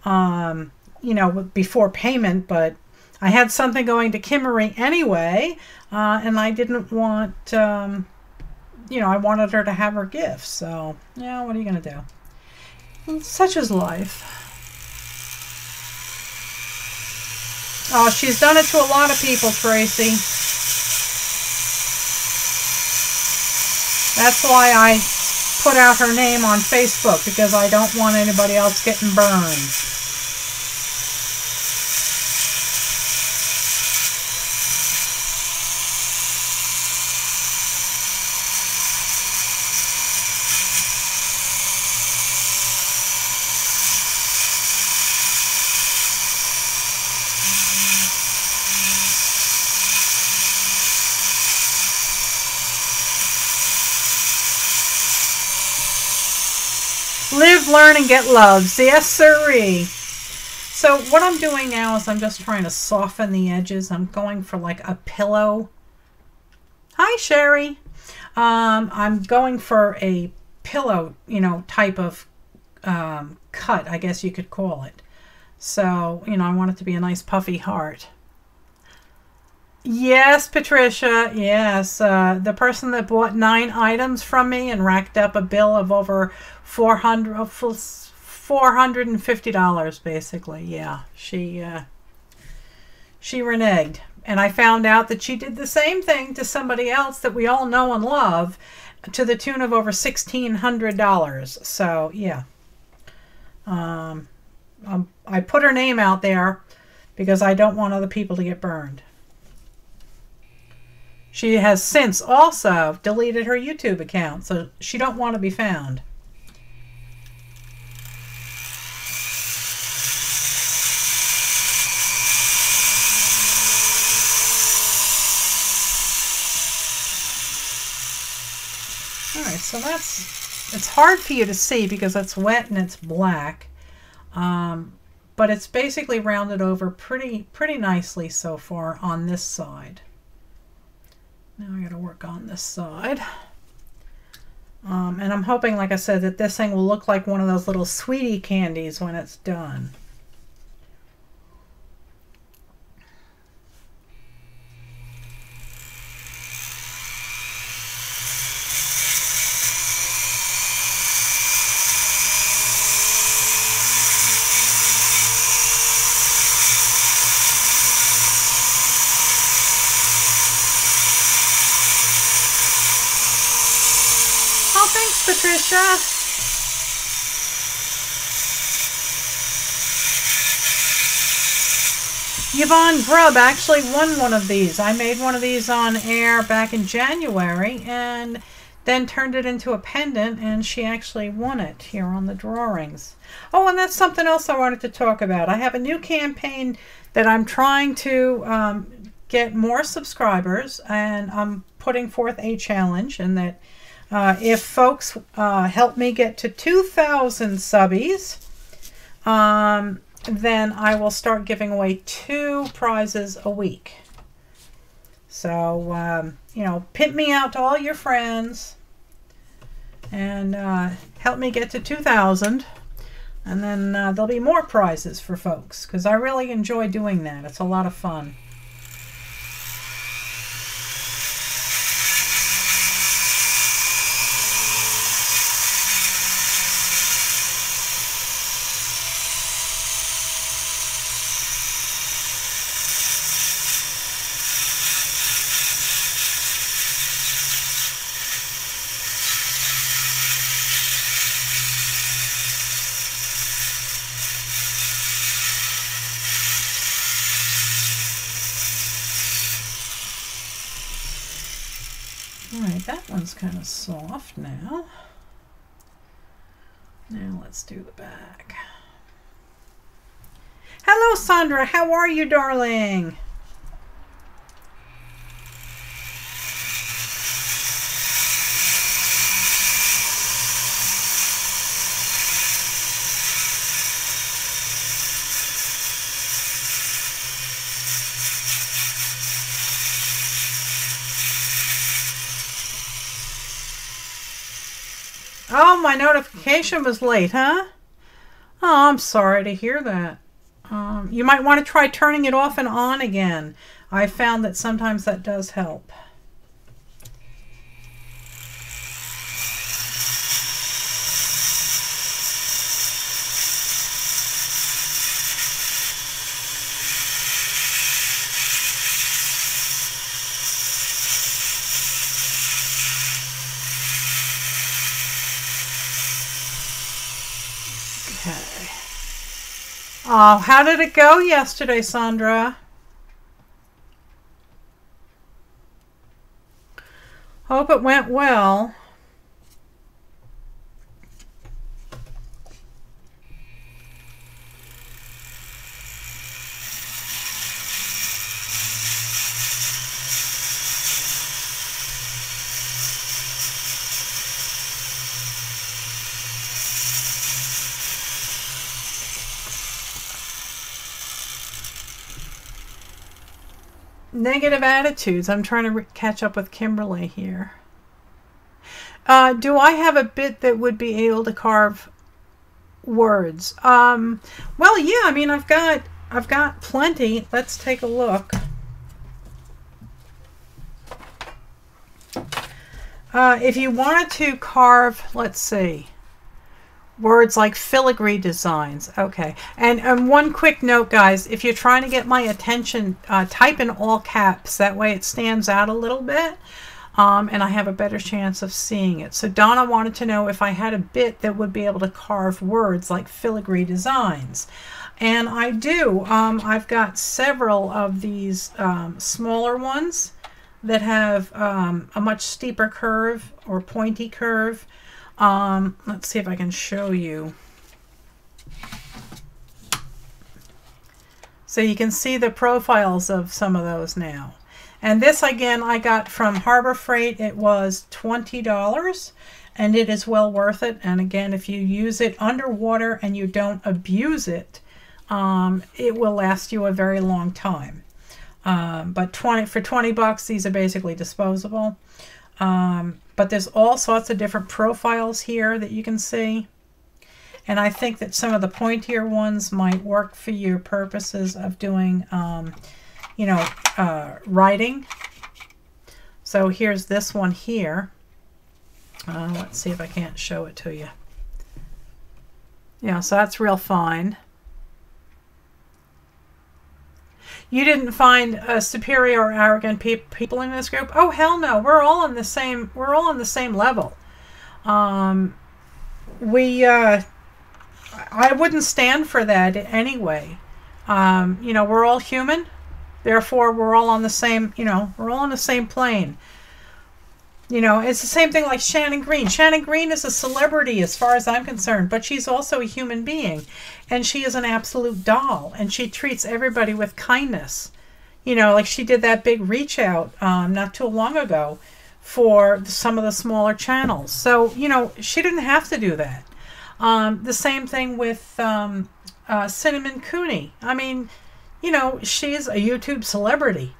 you know, before payment, but I had something going to Kimmery anyway, and I didn't want, you know, I wanted her to have her gifts. So, yeah, what are you going to do? Such is life. Oh, she's done it to a lot of people, Tracy. That's why I put out her name on Facebook, because I don't want anybody else getting burned. Live, learn, and get loved. Yes, sirree. So what I'm doing now is I'm just trying to soften the edges. I'm going for like a pillow. Hi, Sherry. I'm going for a pillow, you know, type of cut, I guess you could call it. So, you know, I want it to be a nice puffy heart. Yes, Patricia. Yes, the person that bought 9 items from me and racked up a bill of over 450 basically. Yeah, she reneged, and I found out that she did the same thing to somebody else that we all know and love, to the tune of over $1,600. So yeah, I put her name out there because I don't want other people to get burned. She has since also deleted her YouTube account, so she don't want to be found. Alright, so it's hard for you to see because it's wet and it's black. But it's basically rounded over pretty nicely so far on this side. Now I got to work on this side. And I'm hoping, like I said, that this thing will look like one of those little sweetie candies when it's done. Oh, thanks, Patricia. Yvonne Grubb actually won one of these. I made one of these on air back in January and then turned it into a pendant, and she actually won it here on the drawings. Oh, and that's something else I wanted to talk about. I have a new campaign that I'm trying to get more subscribers, and I'm putting forth a challenge, and that if folks help me get to 2,000 subbies, then I will start giving away 2 prizes a week. So, you know, pimp me out to all your friends and help me get to 2,000. And then there'll be more prizes for folks, because I really enjoy doing that. It's a lot of fun. Alright, that one's kind of soft now. Now let's do the back. Hello, Sandra. How are you, darling? Oh, my notification was late, huh? Oh, I'm sorry to hear that. You might want to try turning it off and on again. I found that sometimes that does help. Okay. Oh, how did it go yesterday, Sandra? Hope it went well. Negative attitudes. I'm trying to catch up with Kimberly here. Do I have a bit that would be able to carve words? Well, yeah. I mean, I've got plenty. Let's take a look. If you wanted to carve, let's see, words like filigree designs. Okay. And one quick note, guys, if you're trying to get my attention, type in all caps. That way it stands out a little bit. And I have a better chance of seeing it. So Donna wanted to know if I had a bit that would be able to carve words like filigree designs. And I do. I've got several of these smaller ones that have a much steeper curve or pointy curve. Let's see if I can show you. So you can see the profiles of some of those now. And this, again, I got from Harbor Freight. It was $20, and it is well worth it. And again, if you use it underwater and you don't abuse it, it will last you a very long time. But for 20 bucks, these are basically disposable. But there's all sorts of different profiles here that you can see. And I think that some of the pointier ones might work for your purposes of doing, you know, writing. So here's this one here. Let's see if I can't show it to you. Yeah, so that's real fine. You didn't find superior or arrogant people in this group? Oh, hell no. We're all on the same. We're all on the same level. I wouldn't stand for that anyway. You know, we're all human. Therefore, we're all on the same. You know, we're all on the same plane. You know, it's the same thing like Shannon Green. Shannon Green is a celebrity as far as I'm concerned, but she's also a human being. And she is an absolute doll. And she treats everybody with kindness. You know, like she did that big reach out not too long ago for some of the smaller channels. So, you know, she didn't have to do that. The same thing with Cinnamon Cooney. I mean, you know, she's a YouTube celebrity.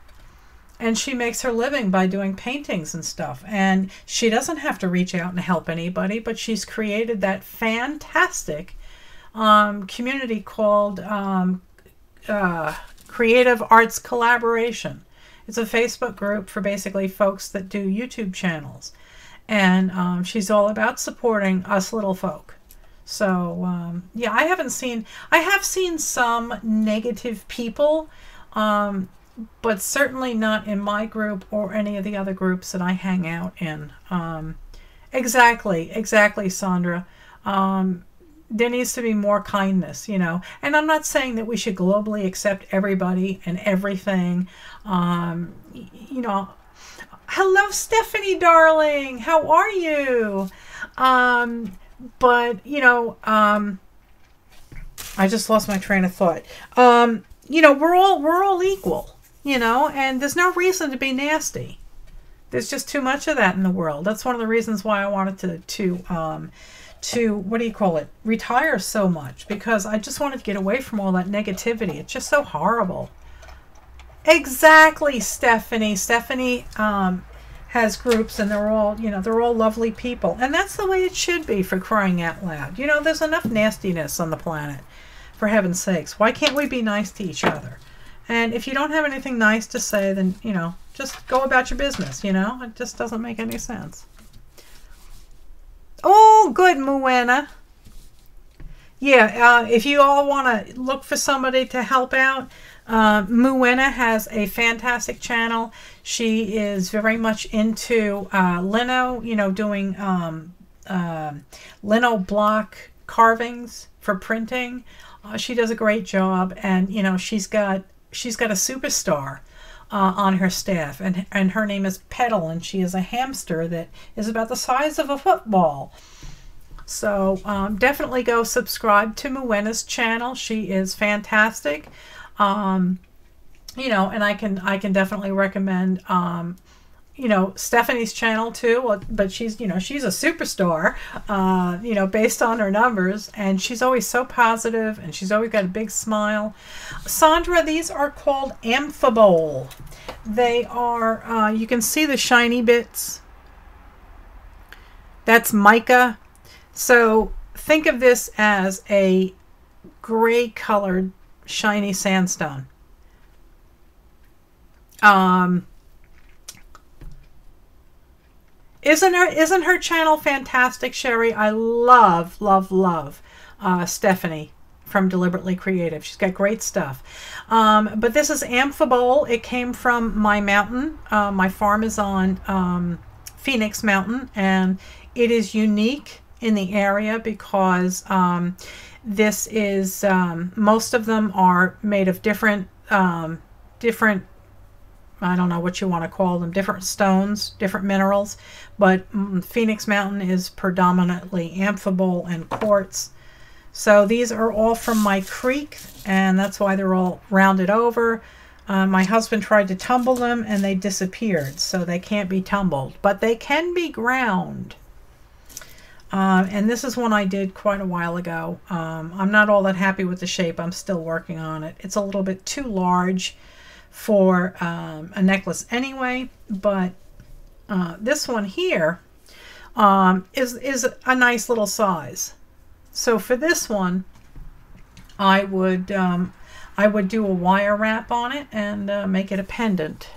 And she makes her living by doing paintings and stuff. And she doesn't have to reach out and help anybody, but she's created that fantastic community called Creative Arts Collaboration. It's a Facebook group for basically folks that do YouTube channels. And she's all about supporting us little folk. So, yeah, I have seen some negative people, but certainly not in my group or any of the other groups that I hang out in. Exactly, Sandra. There needs to be more kindness, you know. And I'm not saying that we should globally accept everybody and everything. You know, hello, Stephanie, darling. How are you? But, you know, I just lost my train of thought. You know, we're all equal. You know, and there's no reason to be nasty. There's just too much of that in the world. That's one of the reasons why I wanted to what do you call it? Retire so much, because I just wanted to get away from all that negativity. It's just so horrible. Exactly, Stephanie. Stephanie has groups, and they're all, you know, they're all lovely people, and that's the way it should be, for crying out loud. You know, there's enough nastiness on the planet, for heaven's sakes. Why can't we be nice to each other? And if you don't have anything nice to say, then, you know, just go about your business, you know? It just doesn't make any sense. Oh, good, Moana. Yeah, if you all want to look for somebody to help out, Moana has a fantastic channel. She is very much into lino, you know, doing lino block carvings for printing. She does a great job, and, you know, she's got a superstar on her staff, and her name is Petal, and she is a hamster that is about the size of a football. So definitely go subscribe to Moana's channel. She is fantastic. You know, and I can definitely recommend you know, Stephanie's channel too, but she's, you know, she's a superstar, you know, based on her numbers, and she's always so positive, and she's always got a big smile. Sandra, these are called Amphibole. They are, you can see the shiny bits. That's mica. So think of this as a gray colored shiny sandstone. Isn't her channel fantastic, Sherry? I love, love, love Stephanie from Deliberately Creative. She's got great stuff. But this is Amphibole. It came from my mountain. My farm is on Phoenix Mountain, and it is unique in the area because this is most of them are made of different I don't know what you want to call them, different stones, different minerals, but Phoenix Mountain is predominantly amphibole and quartz. So these are all from my creek, and that's why they're all rounded over. My husband tried to tumble them and they disappeared, so they can't be tumbled, but they can be ground. And this is one I did quite a while ago. I'm not all that happy with the shape. I'm still working on it. It's a little bit too large for a necklace anyway, but this one here is a nice little size. So for this one, I would do a wire wrap on it and make it a pendant.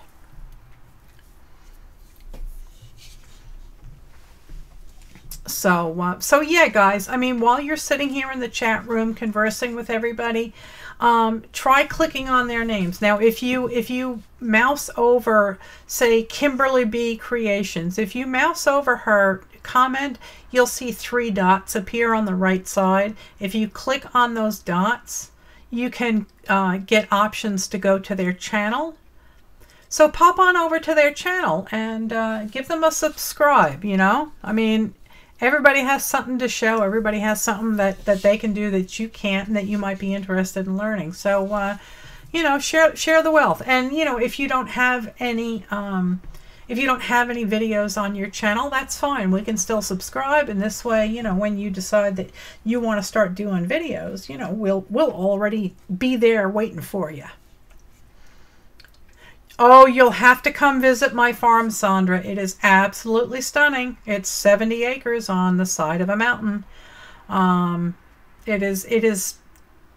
So yeah, guys, I mean, while you're sitting here in the chat room conversing with everybody, try clicking on their names. Now, if you mouse over, say, Kimberly B Creations, if you mouse over her comment, you'll see 3 dots appear on the right side. If you click on those dots, you can get options to go to their channel. So pop on over to their channel and give them a subscribe, you know? I mean, everybody has something to show. Everybody has something that they can do that you can't and that you might be interested in learning. So, you know, share the wealth. And, you know, if you don't have any videos on your channel, that's fine. We can still subscribe. And this way, you know, when you decide that you want to start doing videos, you know, we'll already be there waiting for you. Oh, you'll have to come visit my farm, Sandra. It is absolutely stunning. It's 70 acres on the side of a mountain. It is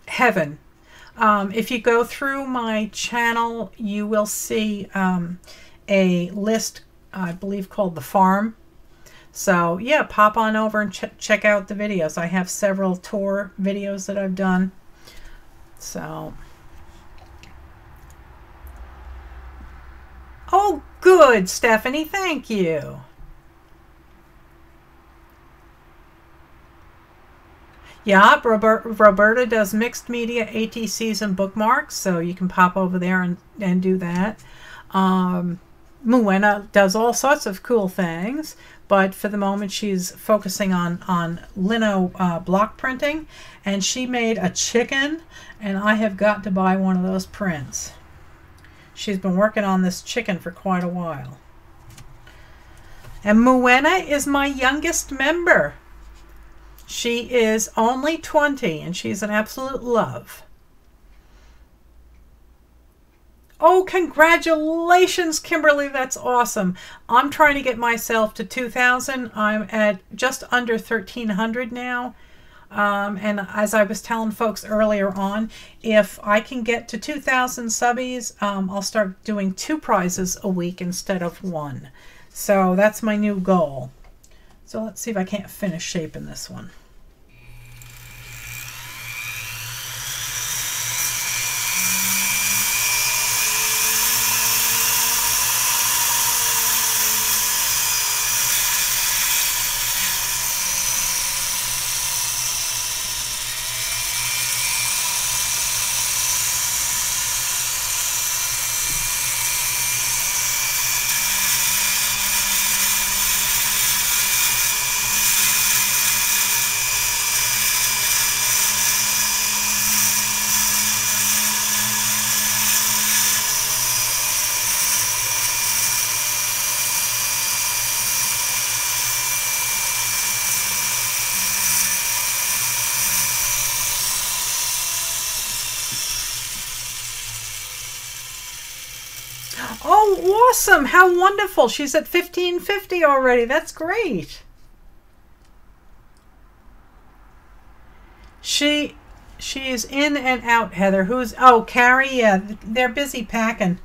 heaven. If you go through my channel, you will see a list, I believe, called The Farm. So yeah, pop on over and check out the videos. I have several tour videos that I've done. So... Oh, good, Stephanie. Thank you. Yeah, Roberta does mixed media, ATCs, and bookmarks, so you can pop over there and do that. Muena does all sorts of cool things, but for the moment she's focusing on lino block printing, and she made a chicken, and I have got to buy one of those prints. She's been working on this chicken for quite a while. And Muena is my youngest member. She is only 20 and she's an absolute love. Oh, congratulations, Kimberly. That's awesome. I'm trying to get myself to 2,000. I'm at just under 1,300 now. And as I was telling folks earlier on, if I can get to 2,000 subbies, I'll start doing 2 prizes a week instead of 1. So that's my new goal. So let's see if I can't finish shaping this one. Oh, awesome. How wonderful. She's at 1550 already. That's great. She is in and out, Heather. Oh, Carrie, yeah, they're busy packing.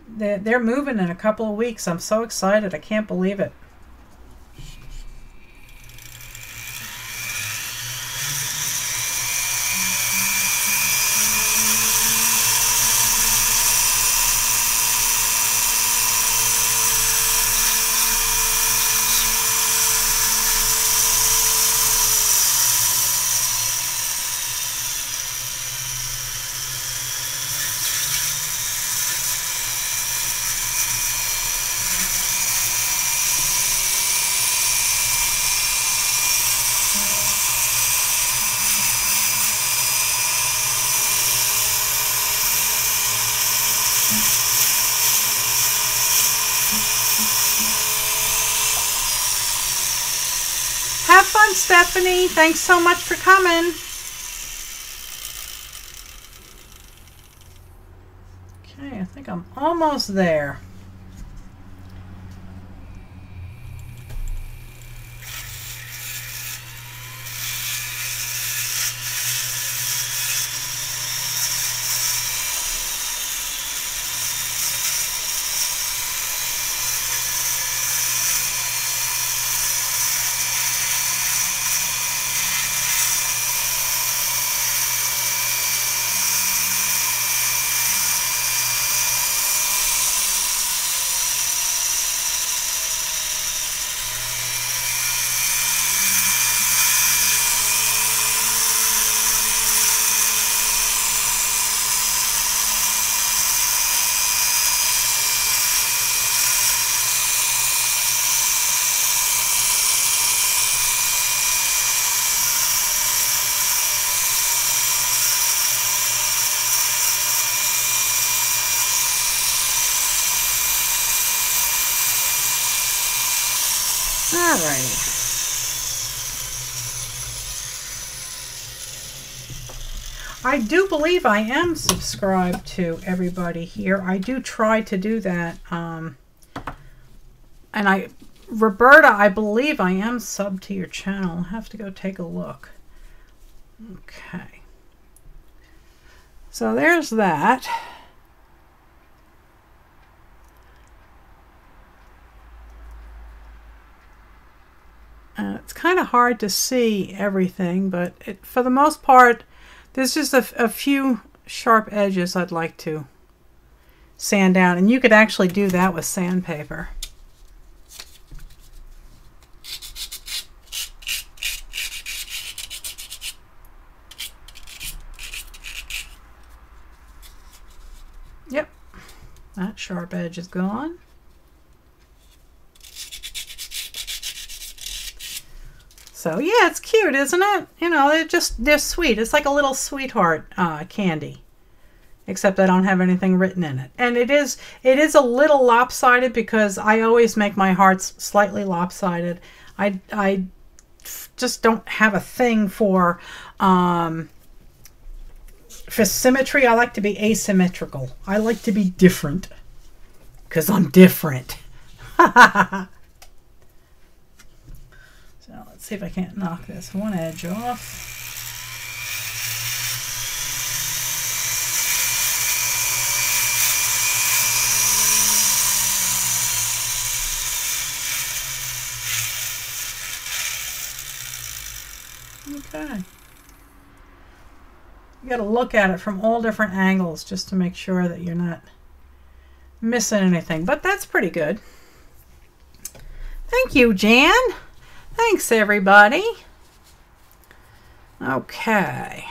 they're moving in a couple of weeks. I'm so excited. I can't believe it. Have fun, Stephanie. Thanks so much for coming. Okay, I think I'm almost there. Alrighty. I do believe I am subscribed to everybody here. I do try to do that. And Roberta, I believe I am subbed to your channel. I'll have to go take a look. Okay. So there's that. It's kind of hard to see everything, but for the most part, there's just a few sharp edges I'd like to sand down. And you could actually do that with sandpaper. Yep, that sharp edge is gone. So yeah, it's cute, isn't it? You know, they're sweet. It's like a little sweetheart candy, except I don't have anything written in it. And it is a little lopsided because I always make my hearts slightly lopsided. I just don't have a thing for symmetry. I like to be asymmetrical. I like to be different because I'm different. Let's see if I can't knock this one edge off. Okay. You got to look at it from all different angles just to make sure that you're not missing anything. But that's pretty good. Thank you, Jan. Thanks, everybody. Okay.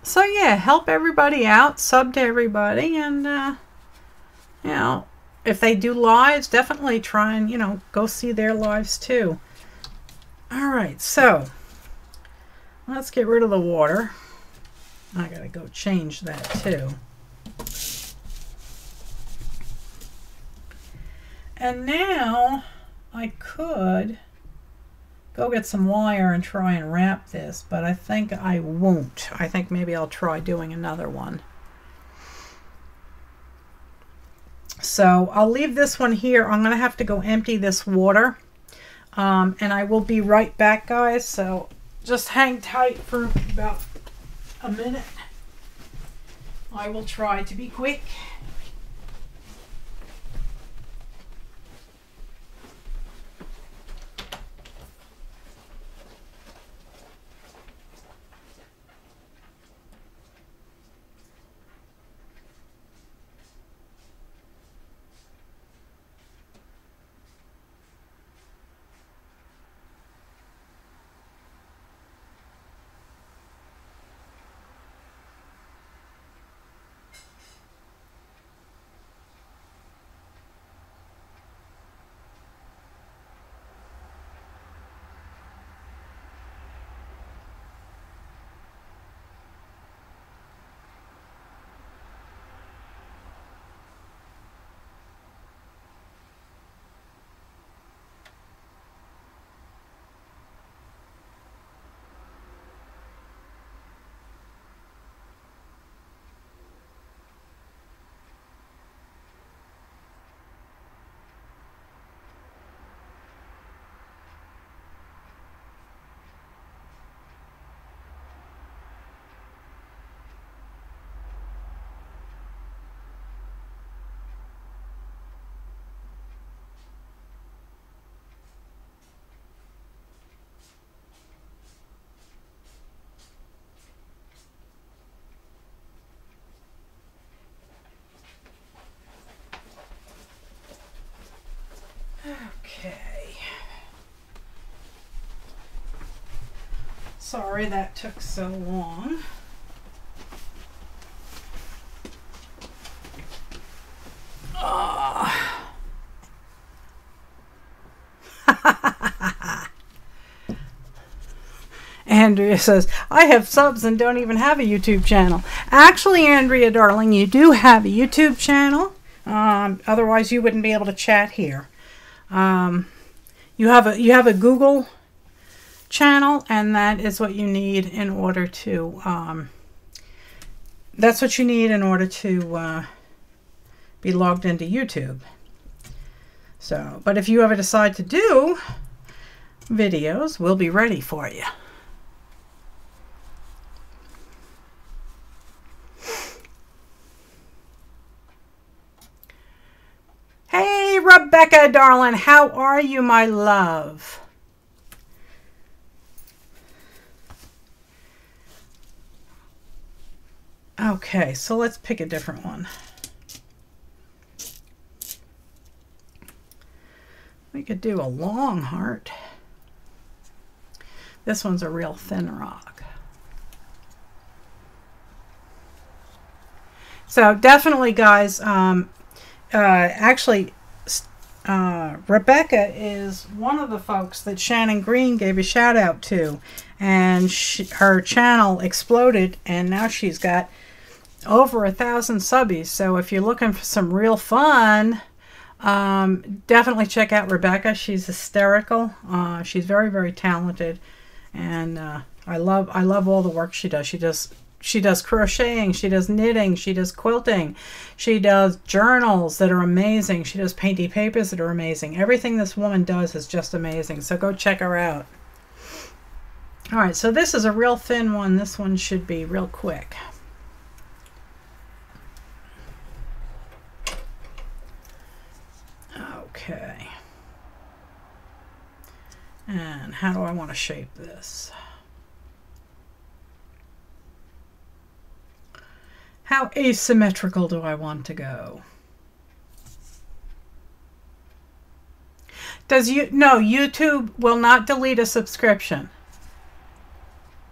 So, yeah, help everybody out, sub to everybody, and, you know, if they do lives, definitely try and, you know, go see their lives, too. All right, so let's get rid of the water. I got to go change that, too. And now I could go get some wire and try and wrap this, but I think I won't. I think maybe I'll try doing another one. So I'll leave this one here. I'm going to have to go empty this water. And I will be right back, guys. So just hang tight for about a minute. I will try to be quick. Okay. Sorry that took so long. Andrea says, I have subs and don't even have a YouTube channel. Actually, Andrea, darling, you do have a YouTube channel. Otherwise, you wouldn't be able to chat here. You have a Google channel, and that is what you need in order to that's what you need in order to be logged into YouTube. So, but if you ever decide to do videos, we'll be ready for you. Hey, Rebecca, darling, how are you, my love? Okay, so let's pick a different one. We could do a long heart. This one's a real thin rock. So definitely, guys, actually, Rebecca is one of the folks that Shannon Green gave a shout out to, and her channel exploded, and now she's got over 1,000 subbies. So if you're looking for some real fun, definitely check out Rebecca. She's hysterical. She's very, very talented, and I love all the work she does. She does crocheting, she does knitting, she does quilting, she does journals that are amazing, she does painty papers that are amazing. Everything this woman does is just amazing, so go check her out. All right, so this is a real thin one. This one should be real quick. Okay. And how do I want to shape this? How asymmetrical do I want to go? No, YouTube will not delete a subscription.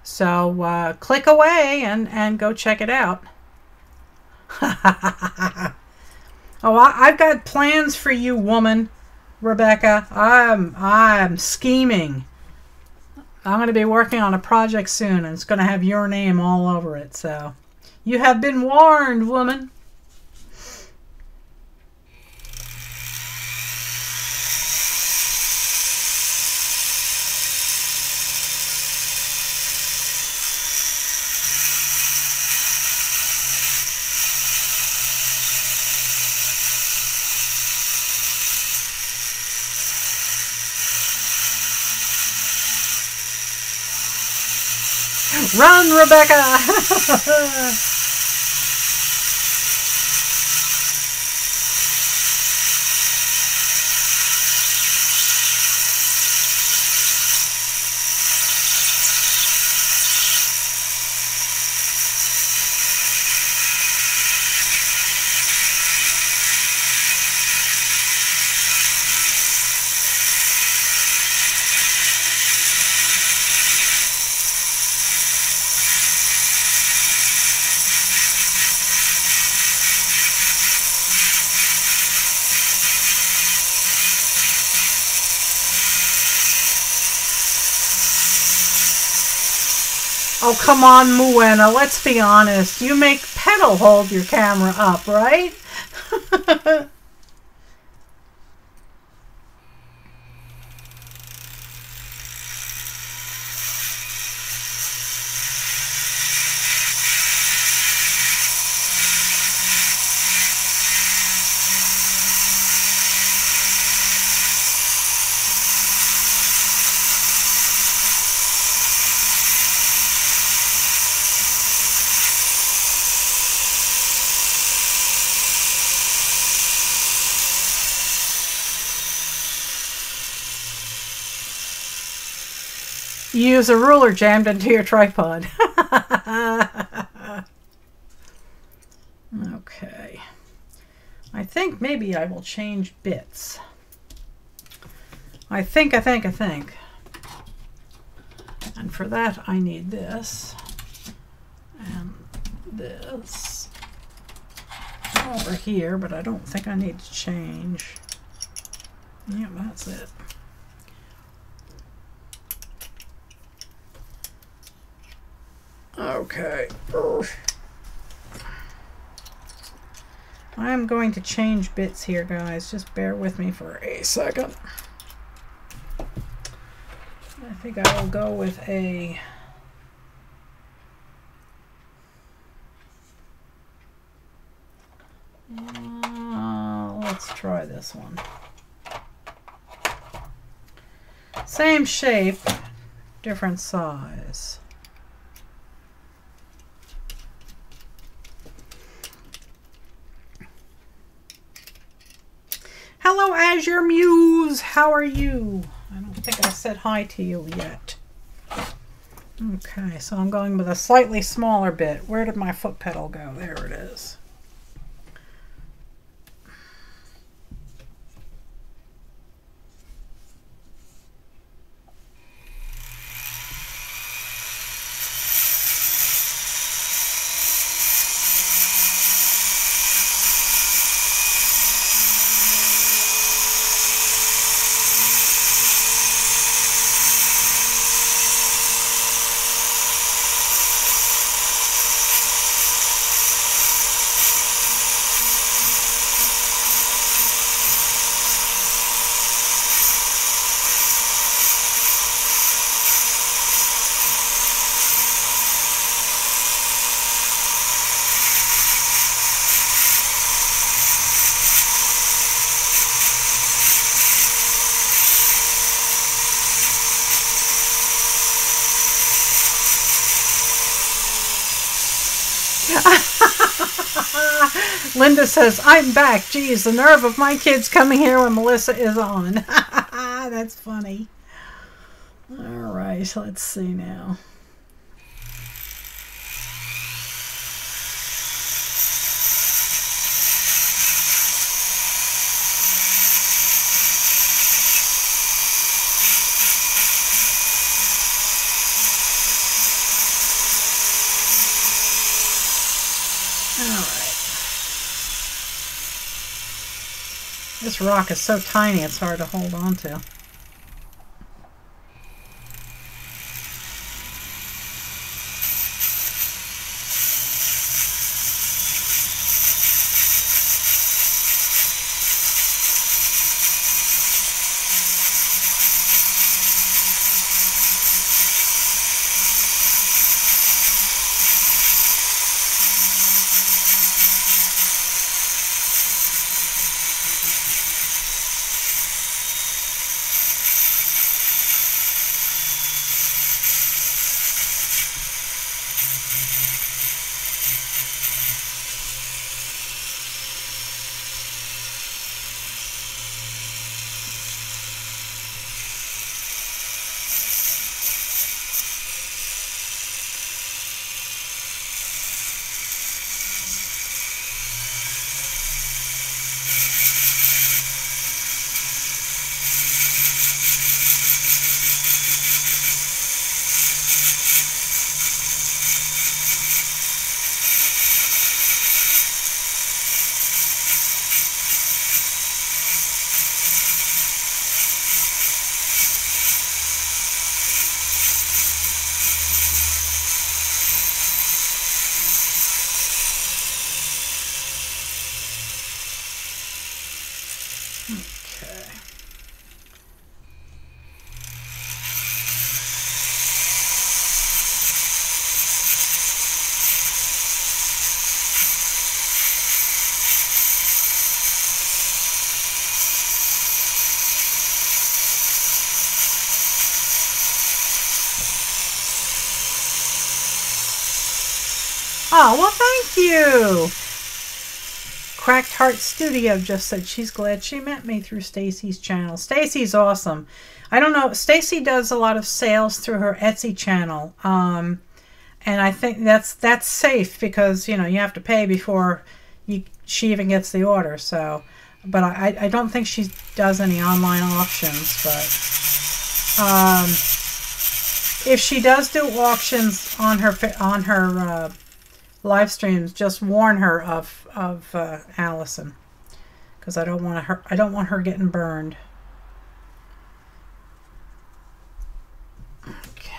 So click away and go check it out. Oh, I've got plans for you, woman, Rebecca. I'm scheming. I'm going to be working on a project soon, and it's going to have your name all over it. So you have been warned, woman. Run, Rebecca! Oh, come on, Muena. Let's be honest. You make Petal hold your camera up, right? You use a ruler jammed into your tripod. Okay. I think maybe I will change bits. I think. And for that, I need this. And this. Over here, but I don't think I need to change. Yeah, that's it. Okay. I'm going to change bits here, guys. Just bear with me for a second. I think I will go with a... let's try this one. Same shape, different size. Hello, Azure Muse. How are you? I don't think I said hi to you yet. Okay, so I'm going with a slightly smaller bit. Where did my foot pedal go? There it is. Linda says, I'm back. Geez, the nerve of my kids coming here when Melissa is on. That's funny. All right, let's see now. This rock is so tiny, it's hard to hold on to. Oh, well, thank you. Cracked Heart Studio just said she's glad she met me through Stacy's channel. Stacy's awesome. I don't know. Stacy does a lot of sales through her Etsy channel. And I think that's safe because, you know, you have to pay before she even gets the order. So, but I don't think she does any online auctions. But if she does do auctions on her live streams, just warn her of Allison, because I don't want her getting burned. Okay.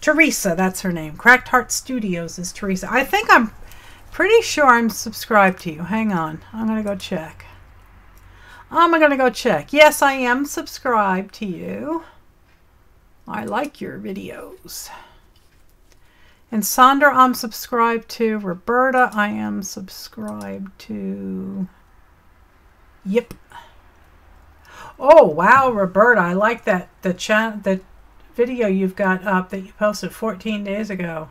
Teresa, that's her name. Cracked Heart Studios is Teresa. I think I'm pretty sure I'm subscribed to you. Hang on, I'm gonna go check. Yes, I am subscribed to you. I like your videos. And Sandra, I'm subscribed to. Roberta, I am subscribed to. Yep. Oh, wow, Roberta, I like that. The video you've got up that you posted 14 days ago.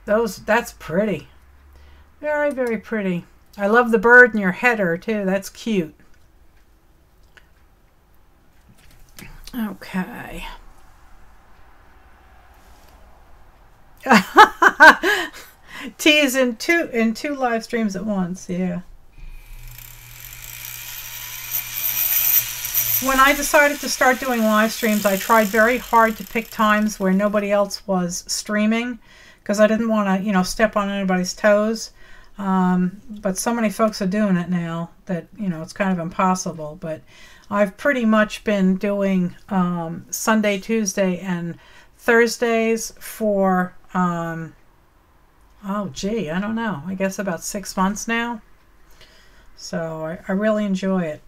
That's pretty. Very, very pretty. I love the bird in your header, too. That's cute. Okay. Tease in two live streams at once. Yeah. When I decided to start doing live streams, I tried very hard to pick times where nobody else was streaming, because I didn't want to, you know, step on anybody's toes. But so many folks are doing it now that, you know, it's kind of impossible. But I've pretty much been doing Sunday, Tuesday, and Thursdays for oh gee, I don't know, I guess about 6 months now. So I really enjoy it.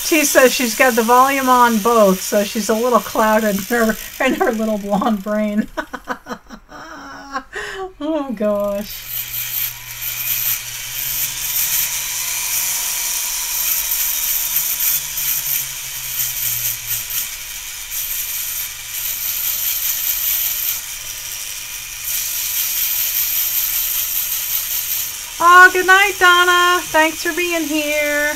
She says she's got the volume on both, so she's a little clouded in her little blonde brain. Oh gosh. Oh, good night, Donna. Thanks for being here.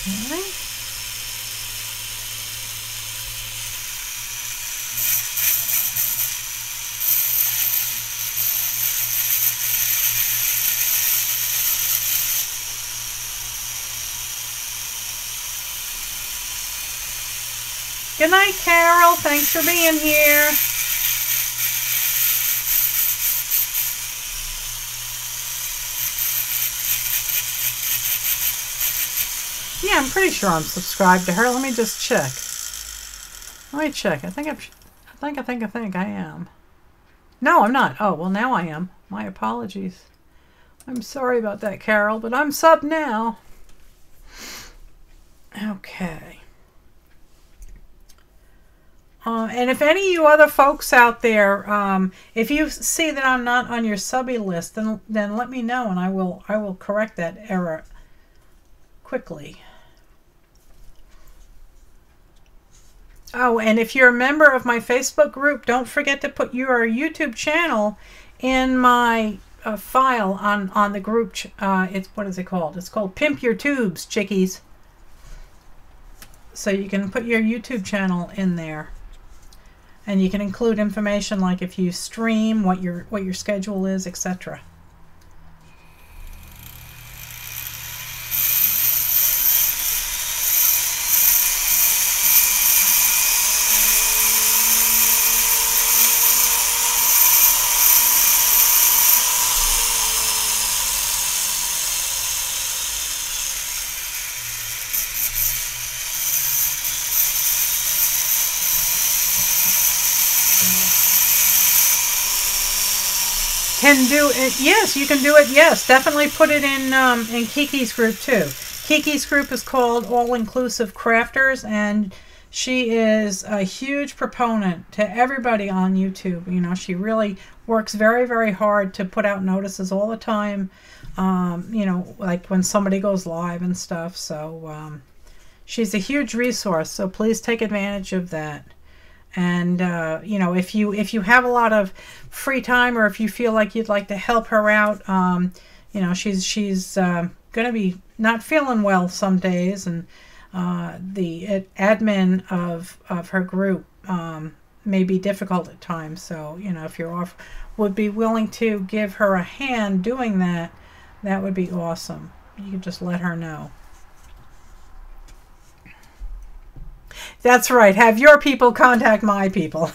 Okay. Good night, Carol. Thanks for being here. Yeah, I'm pretty sure I'm subscribed to her. Let me just check. Let me check. I think I am. No, I'm not. Oh, well, now I am. My apologies. I'm sorry about that, Carol, but I'm sub now. Okay. And if any of you other folks out there, if you see that I'm not on your subby list, then let me know, and I will correct that error quickly. Oh, and if you're a member of my Facebook group, don't forget to put your YouTube channel in my file on the group. What is it called? It's called Pimp Your Tubes, chickies. So you can put your YouTube channel in there. And you can include information like if you stream, what your schedule is, etc. can do it. Yes, you can do it. Yes, definitely put it in Kiki's group too. Kiki's group is called All Inclusive Crafters, and she is a huge proponent to everybody on YouTube. You know, she really works very, very hard to put out notices all the time. You know, like when somebody goes live and stuff. So she's a huge resource. So please take advantage of that. And you know, if you have a lot of free time, or if you feel like you'd like to help her out, you know, she's going to be not feeling well some days, and the admin of her group may be difficult at times. So, you know, if you're would be willing to give her a hand doing that, that would be awesome. You can just let her know. That's right. Have your people contact my people.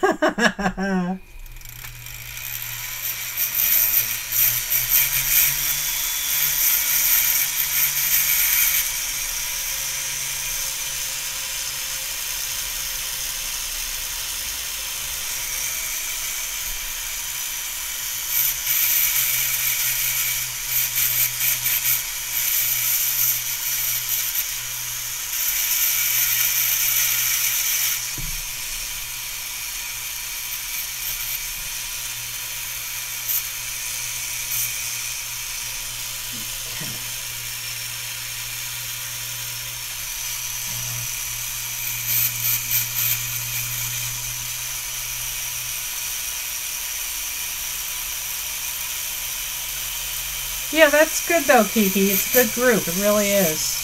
Yeah, that's good though, Kiki. It's a good group. It really is.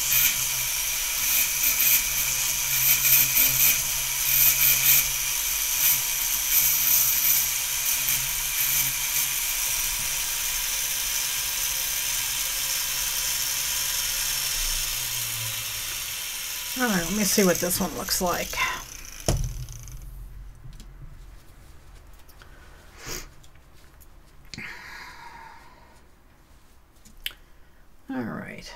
All right, let me see what this one looks like. All right.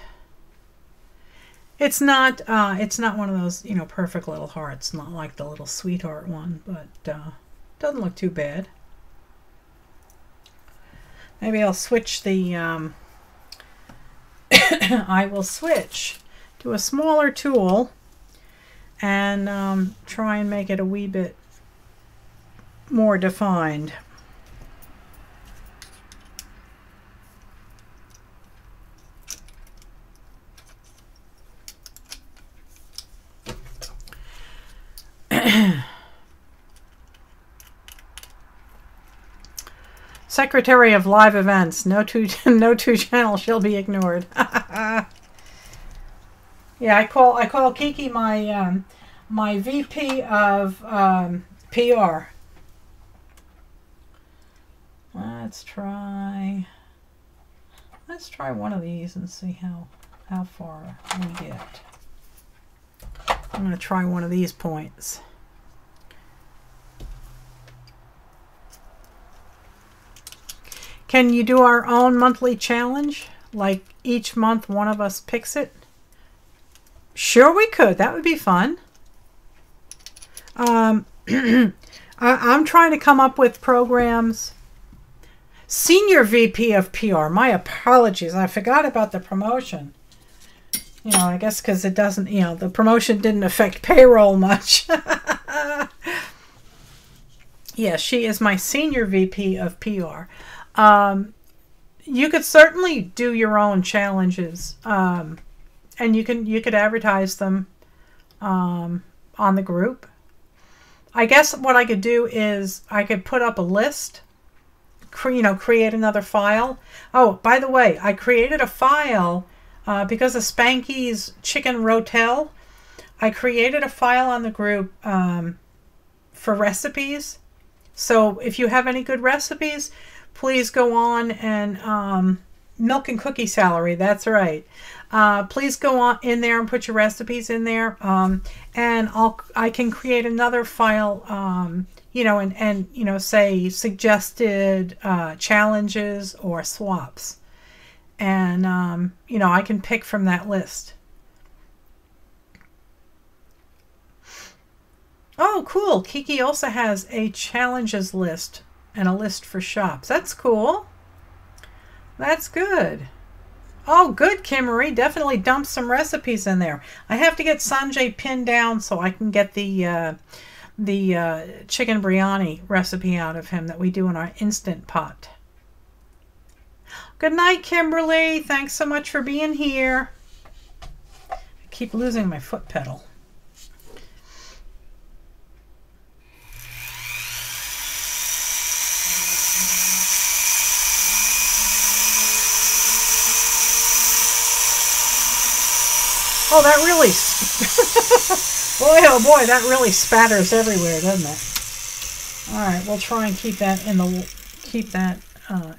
It's not one of those, you know, perfect little hearts, not like the little sweetheart one, but doesn't look too bad. Maybe I'll switch the I will switch to a smaller tool and try and make it a wee bit more defined. Secretary of Live Events. No two channels shall be ignored. Yeah, I call Kiki my my VP of PR. Let's try one of these and see how far we get. I'm going to try one of these points. Can you do our own monthly challenge? Like each month one of us picks it? Sure we could. That would be fun. I'm trying to come up with programs. Senior VP of PR. My apologies. I forgot about the promotion. You know, I guess because it doesn't, you know, the promotion didn't affect payroll much. Yeah, she is my Senior VP of PR. You could certainly do your own challenges, and you could advertise them on the group. I guess what I could do is I could put up a list, create another file. Oh, by the way, I created a file because of Spanky's Chicken Rotel. I created a file on the group for recipes. So if you have any good recipes, please go on and Milk and Cookie Salary. That's right. Please go on in there and put your recipes in there, and I can create another file, and say suggested challenges or swaps, and I can pick from that list. Oh, cool! Kiki also has a challenges list and a list for shops. That's cool. That's good. Oh, good, Kim Marie. Definitely dump some recipes in there. I have to get Sanjay pinned down so I can get the chicken biryani recipe out of him that we do in our Instant Pot. Good night, Kimberly. Thanks so much for being here. I keep losing my foot pedal. Oh, that really, boy, oh boy, that really spatters everywhere, doesn't it? All right, we'll try and keep that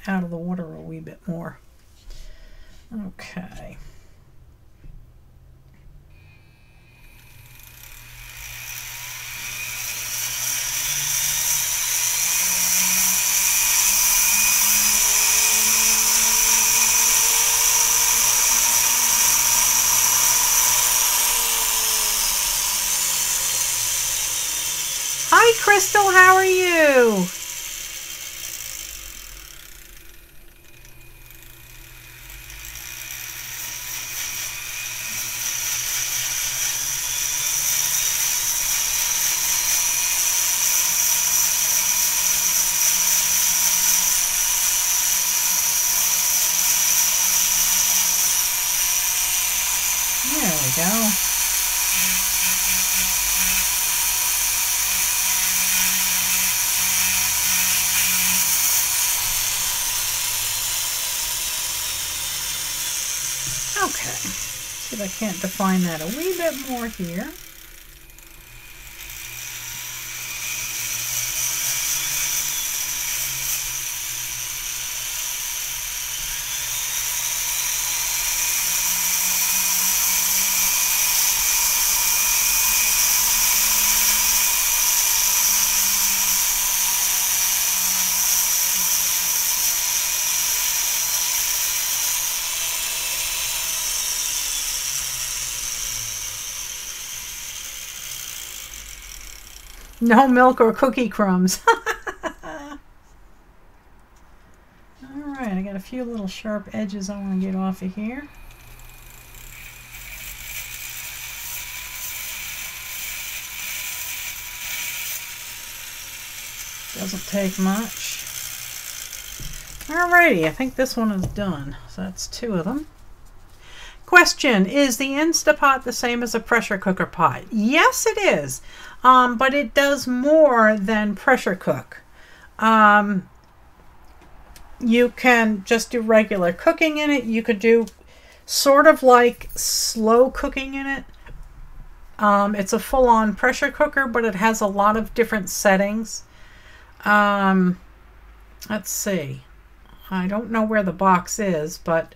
out of the water a wee bit more. Okay. Hi, Crystal, how are you? There we go. Okay, see if I can't define that a wee bit more here. No milk or cookie crumbs. All right, I got a few little sharp edges I want to get off of here. Doesn't take much. Alrighty, I think this one is done. So that's two of them. Question, is the Instapot the same as a pressure cooker pot? Yes, it is. But it does more than pressure cook. You can just do regular cooking in it. You could do sort of like slow cooking in it. It's a full-on pressure cooker, but it has a lot of different settings. Let's see. I don't know where the box is, but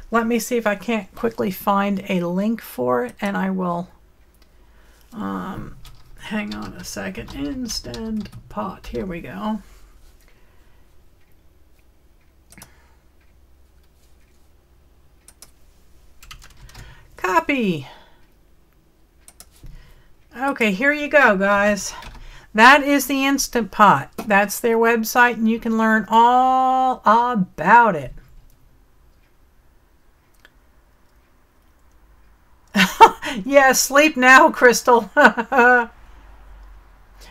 let me see if I can't quickly find a link for it, and I will. Hang on a second. Instant Pot. Here we go. Copy. Okay, here you go, guys. That is the Instant Pot. That's their website, and you can learn all about it. Yeah, sleep now, Crystal.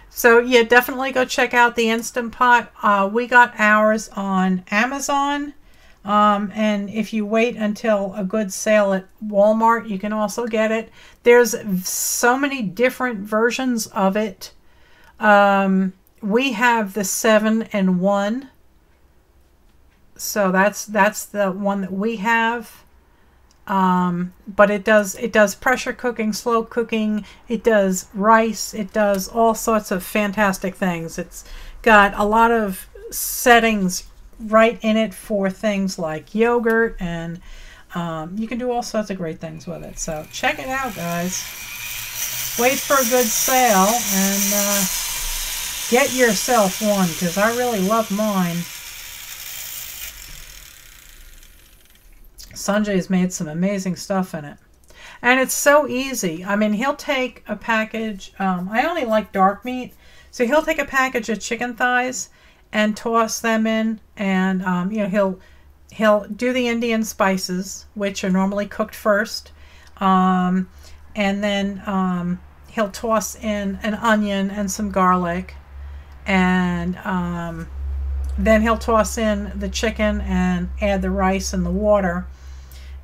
So yeah, definitely go check out the Instant Pot. We got ours on Amazon. And if you wait until a good sale at Walmart, you can also get it. There's so many different versions of it. We have the 7-in-1. So that's the one that we have. But it does pressure cooking, slow cooking, it does rice, it does all sorts of fantastic things. It's got a lot of settings right in it for things like yogurt, and you can do all sorts of great things with it. So check it out, guys. Wait for a good sale and get yourself one, because I really love mine. Sanjay's made some amazing stuff in it. And it's so easy. I mean, he'll take a package. I only like dark meat. So he'll take a package of chicken thighs and toss them in, and you know, he'll do the Indian spices, which are normally cooked first, and then he'll toss in an onion and some garlic, and then he'll toss in the chicken and add the rice and the water,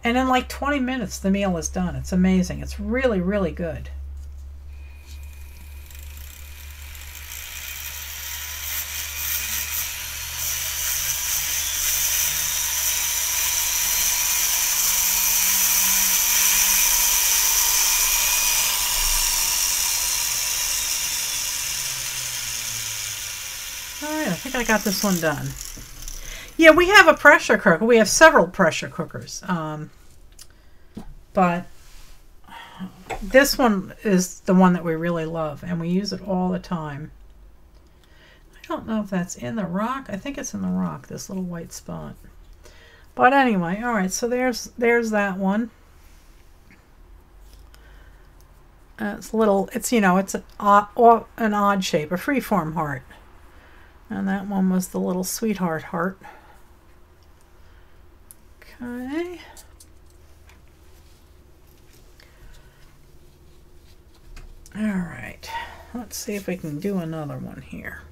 and in like 20 minutes the meal is done. It's amazing. It's really, really good. Alright, I think I got this one done. Yeah, we have a pressure cooker. We have several pressure cookers. But this one is the one that we really love, and we use it all the time. I don't know if that's in the rock. I think it's in the rock, this little white spot. But anyway, all right, so there's that one. It's little, it's, you know, it's an odd shape, a freeform heart. And that one was the little sweetheart heart. Okay. All right. Let's see if we can do another one here.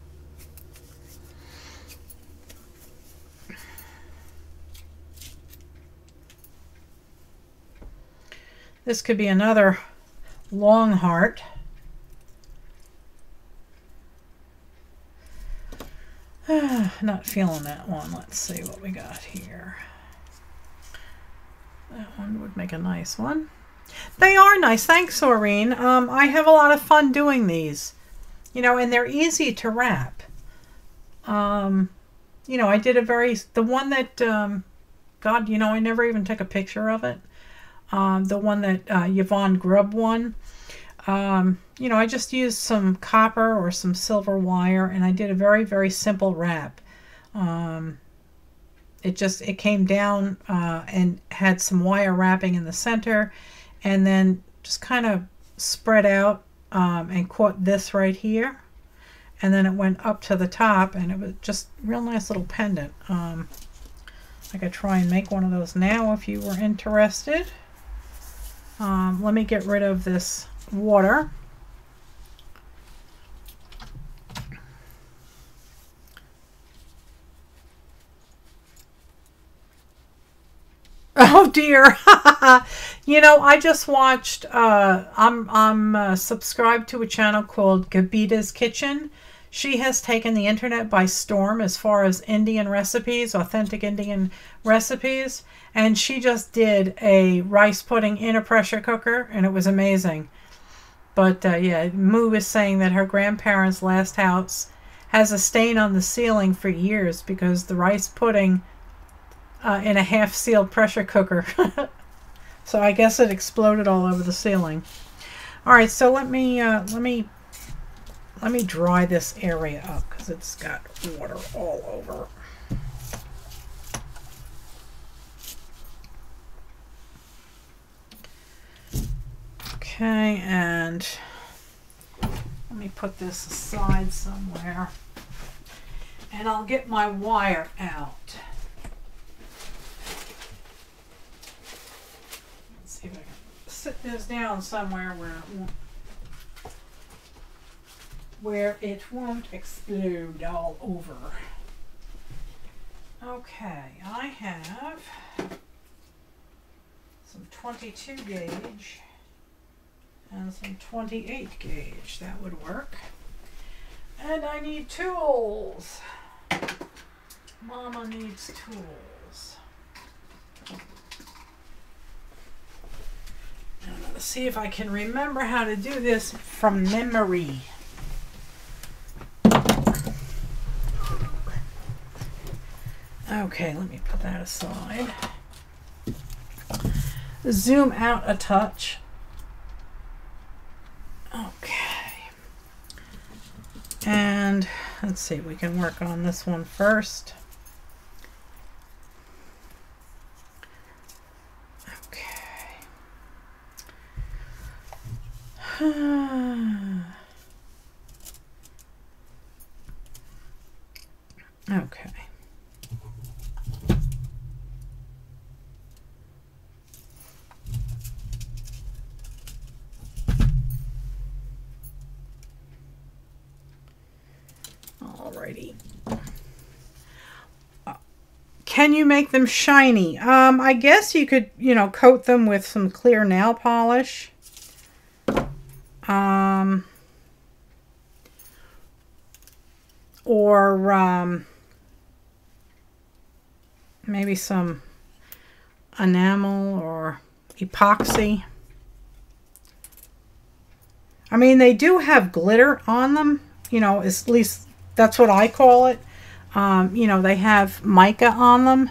This could be another long heart. Not feeling that one. Let's see what we got here. That one would make a nice one. They are nice. Thanks, Aureen. I have a lot of fun doing these. You know, and they're easy to wrap. You know, I did the one that, God, you know, I never even took a picture of it. The one that Yvonne Grubb won. You know, I just used some copper or some silver wire, and I did a very, very simple wrap. It came down and had some wire wrapping in the center, and then just kind of spread out and caught this right here, and then it went up to the top, and it was just a real nice little pendant. I could try and make one of those now if you were interested. Let me get rid of this water. Oh dear. You know, I just watched I'm subscribed to a channel called Gabita's Kitchen. She has taken the internet by storm as far as Indian recipes, authentic Indian recipes, and she just did a rice pudding in a pressure cooker, and it was amazing. But yeah, Moo is saying that her grandparents' last house has a stain on the ceiling for years because the rice pudding in a half-sealed pressure cooker. So I guess it exploded all over the ceiling. All right, so let me dry this area up because it's got water all over. Okay, and let me put this aside somewhere, and I'll get my wire out. Let's see if I can sit this down somewhere where it won't explode all over. Okay, I have some 22 gauge and some 28 gauge. That would work. And I need tools. Mama needs tools. And I'm going to see if I can remember how to do this from memory. Okay, let me put that aside. Zoom out a touch. Okay. And let's see, we can work on this one first. Okay. Okay. Alrighty. Can you make them shiny? I guess you could, you know, coat them with some clear nail polish. Or maybe some enamel or epoxy. I mean, they do have glitter on them, you know, at least that's what I call it. You know, they have mica on them.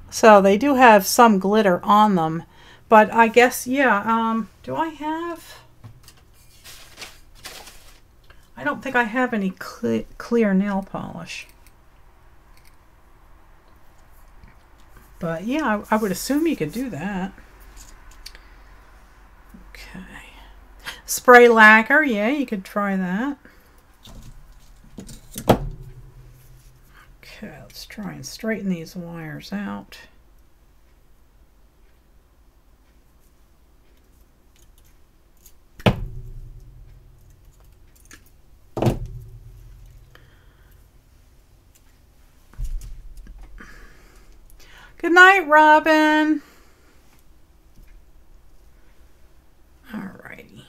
So they do have some glitter on them. But I guess, yeah, do I have... I don't think I have any clear nail polish. But yeah, I would assume you could do that. Okay. Spray lacquer, yeah, you could try that. Okay, let's try and straighten these wires out. Good night, Robin. Alrighty.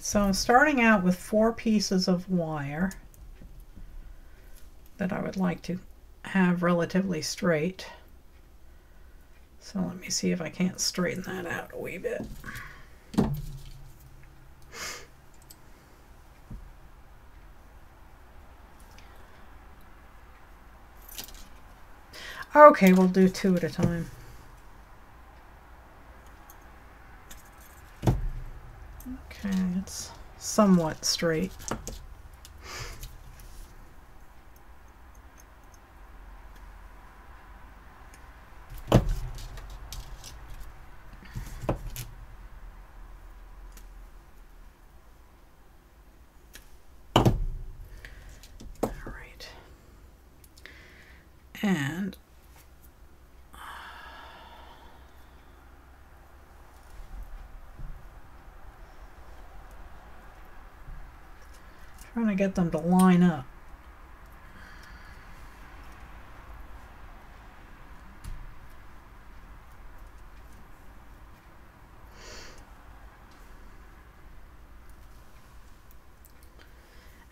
So I'm starting out with 4 pieces of wire that I would like to have relatively straight. So let me see if I can't straighten that out a wee bit. Okay, we'll do 2 at a time. Okay, it's somewhat straight. All right. And trying to get them to line up.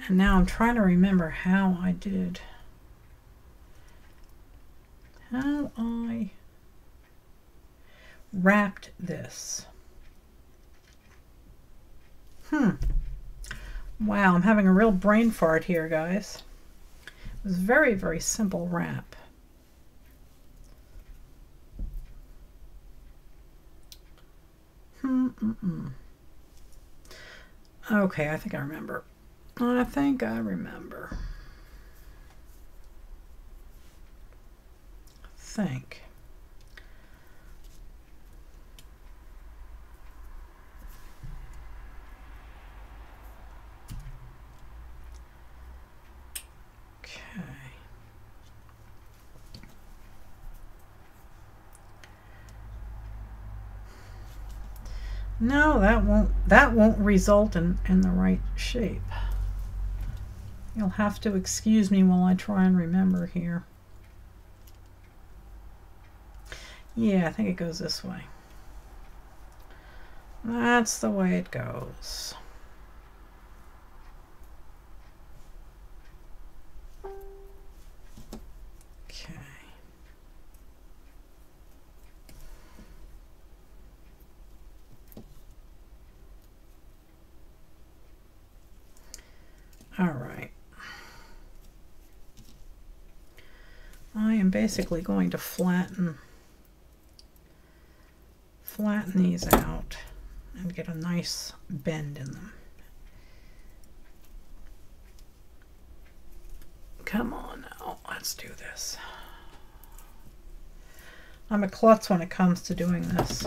And now I'm trying to remember how I wrapped this. Wow, I'm having a real brain fart here, guys. It was very, very simple wrap. Okay, I think I remember. I think I remember. Think. Okay. No, that won't result in the right shape. You'll have to excuse me while I try and remember here. Yeah, I think it goes this way. That's the way it goes. Okay. All right. I am basically going to flatten these out and get a nice bend in them. Come on now, let's do this. I'm a klutz when it comes to doing this.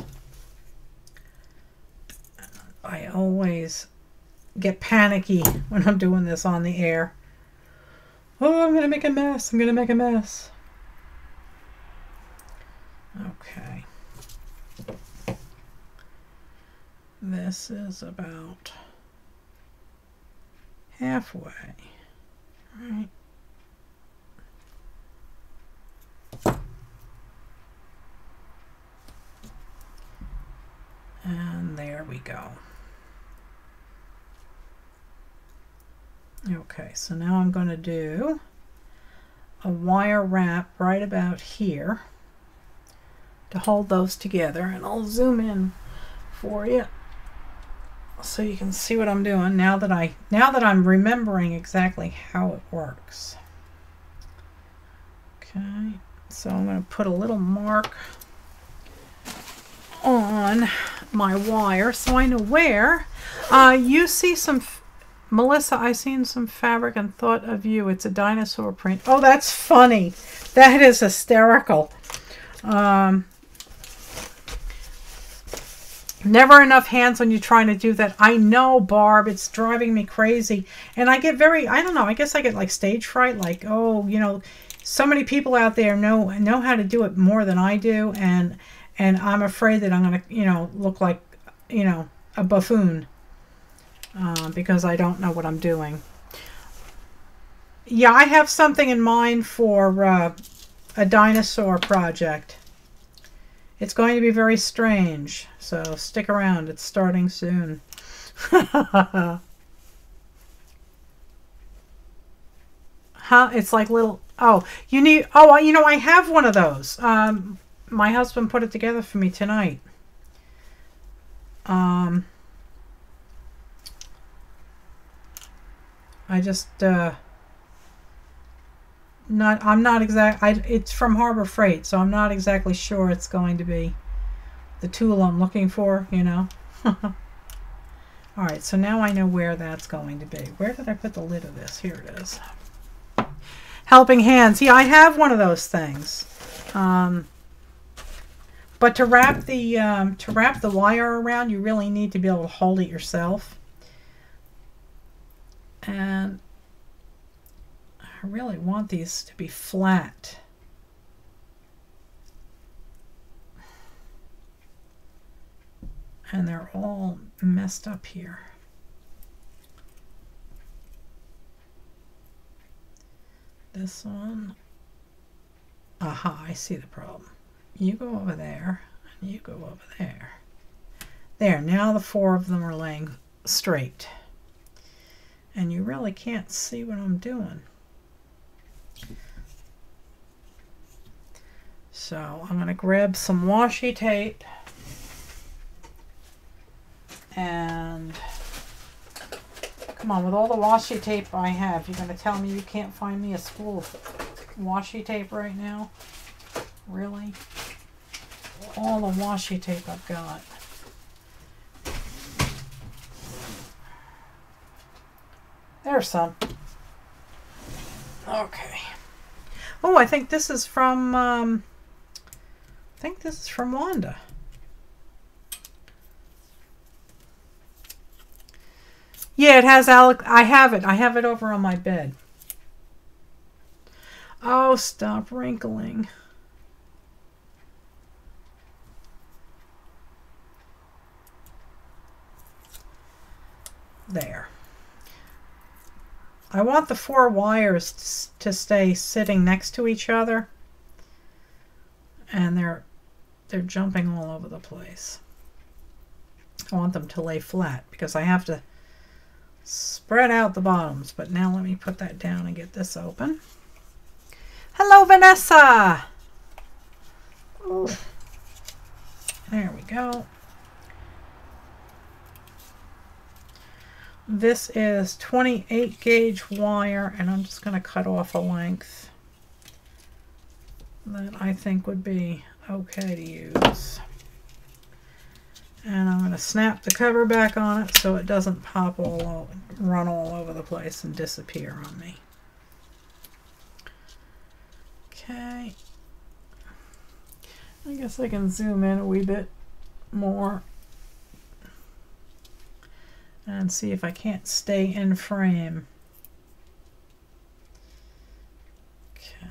I always get panicky when I'm doing this on the air. Oh, I'm gonna make a mess. I'm gonna make a mess. Okay. This is about halfway, right? And there we go. Okay, so now I'm going to do a wire wrap right about here to hold those together, and I'll zoom in for you so you can see what I'm doing now that I'm remembering exactly how it works. Okay, so I'm going to put a little mark on my wire so I know where. You see some, Melissa, I seen some fabric and thought of you. It's a dinosaur print. Oh, that's funny. That is hysterical. Never enough hands when you're trying to do that. I know, Barb, it's driving me crazy. And I get very, I don't know, I guess I get like stage fright, like, oh, you know, so many people out there know how to do it more than I do, and I'm afraid that I'm going to, you know, look like, you know, a buffoon because I don't know what I'm doing. Yeah, I have something in mind for a dinosaur project. It's going to be very strange, so stick around. It's starting soon. Huh? It's like little... Oh, you need... Oh, you know, I have one of those. My husband put it together for me tonight. I just... I'm not it's from Harbor Freight, so I'm not exactly sure it's going to be the tool I'm looking for, you know. Alright, so now I know where that's going to be. Where did I put the lid of this? Here it is. Helping hands. Yeah, I have one of those things. But to wrap the wire around, you really need to be able to hold it yourself. And I really want these to be flat. And they're all messed up here. This one. Aha, I see the problem. You go over there, and you go over there. There, now the four of them are laying straight. And you really can't see what I'm doing. So I'm going to grab some washi tape and come on, with all the washi tape I have, you're going to tell me you can't find me a spool of washi tape right now? Really? All the washi tape I've got. There's some. Okay. Oh, I think this is from Wanda. Yeah, it has Alec. I have it. I have it over on my bed. Oh, stop wrinkling. There. I want the four wires to stay sitting next to each other, and they're jumping all over the place. I want them to lay flat because I have to spread out the bottoms. But now let me put that down and get this open. Hello, Vanessa. Ooh. There we go. This is 28 gauge wire, and I'm just going to cut off a length that I think would be okay to use. And I'm going to snap the cover back on it so it doesn't pop run all over the place and disappear on me. Okay. I guess I can zoom in a wee bit more and see if I can't stay in frame. Okay.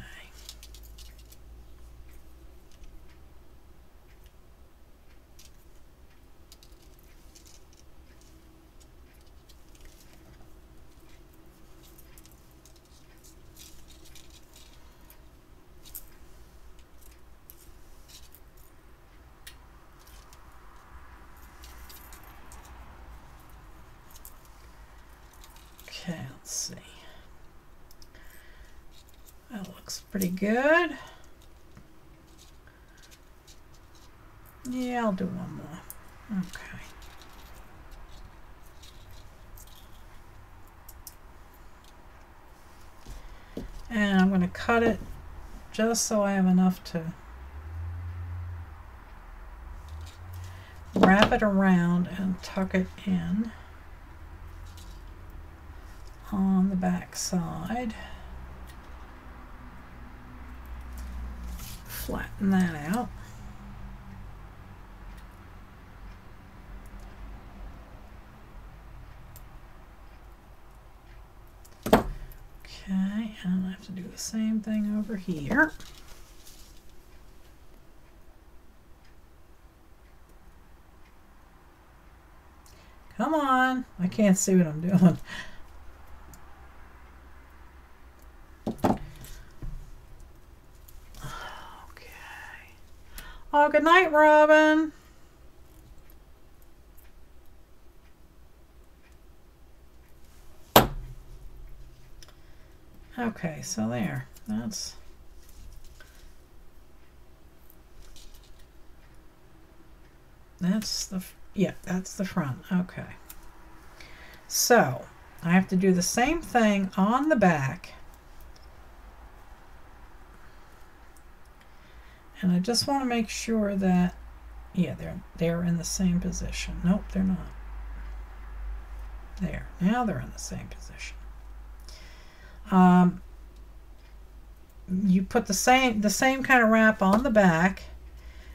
Okay, let's see. That looks pretty good. Yeah, I'll do one more. Okay. And I'm going to cut it just so I have enough to wrap it around and tuck it in on the back side. Flatten that out. Okay, and I have to do the same thing over here. Come on, I can't see what I'm doing. Oh, good night, Robin. Okay, so there. That's that's the front. Okay. So, I have to do the same thing on the back. And I just want to make sure that, yeah, they're in the same position. Nope, they're not. There. Now they're in the same position. You put the same kind of wrap on the back,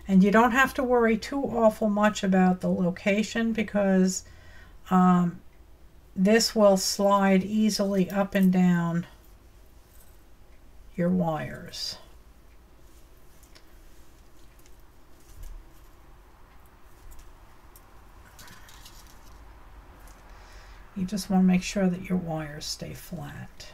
and you don't have to worry too awful much about the location, because this will slide easily up and down your wires. You just want to make sure that your wires stay flat.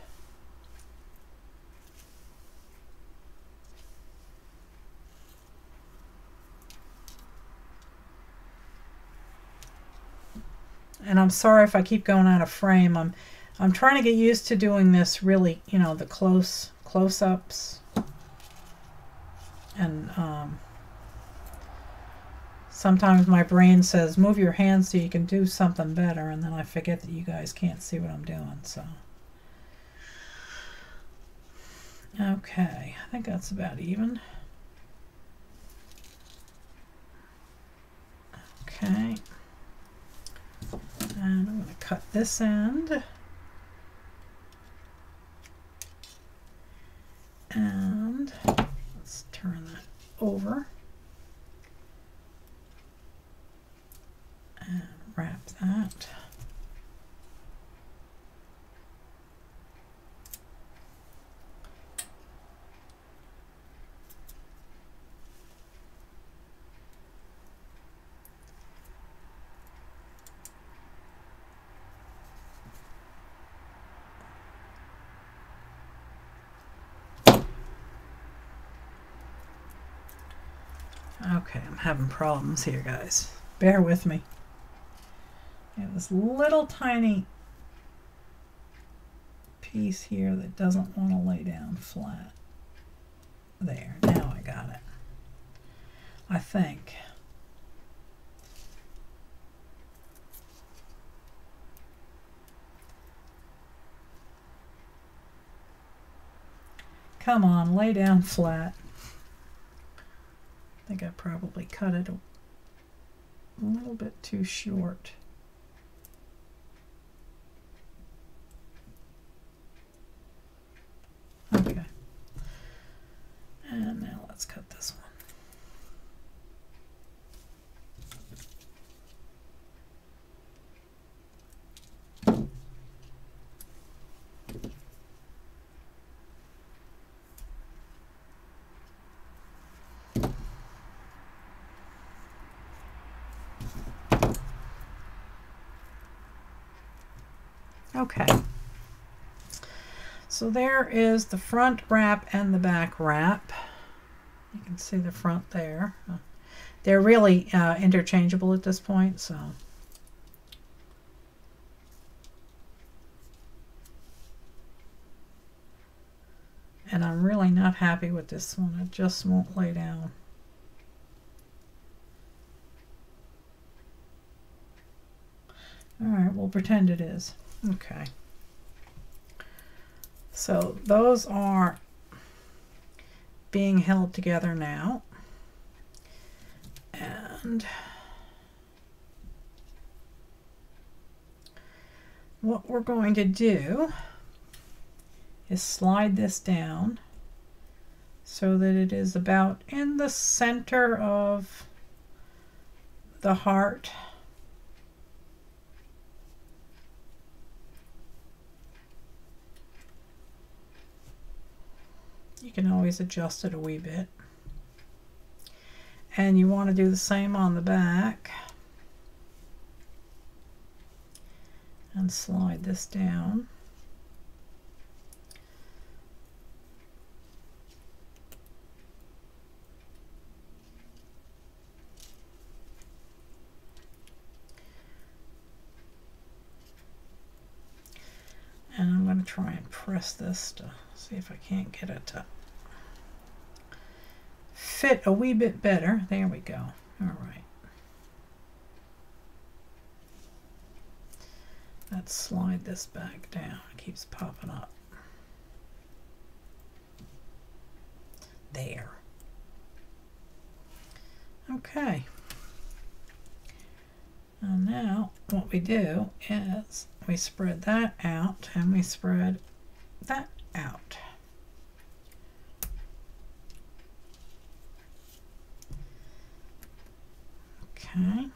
And I'm sorry if I keep going out of frame. I'm trying to get used to doing this really, you know, the close-ups. And sometimes my brain says, move your hands so you can do something better, and then I forget that you guys can't see what I'm doing. So, okay, I think that's about even. Okay. And I'm going to cut this end. And let's turn that over. And wrap that. Okay, I'm having problems here, guys. Bear with me. I have this little tiny piece here that doesn't want to lay down flat. There, now I got it. I think. Come on, lay down flat. I think I probably cut it a little bit too short. Okay. And now let's cut this one. Okay, so there is the front wrap and the back wrap. You can see the front there. They're really interchangeable at this point, so. And I'm really not happy with this one. It just won't lay down. All right, we'll pretend it is. Okay. So those are being held together now. And what we're going to do is slide this down so that it is about in the center of the heart. You can always adjust it a wee bit. And you want to do the same on the back. And slide this down. And I'm going to try and press this to see if I can't get it to fit a wee bit better. There we go. All right. Let's slide this back down. It keeps popping up. There. Okay. And now what we do is we spread that out and we spread that out. Okay.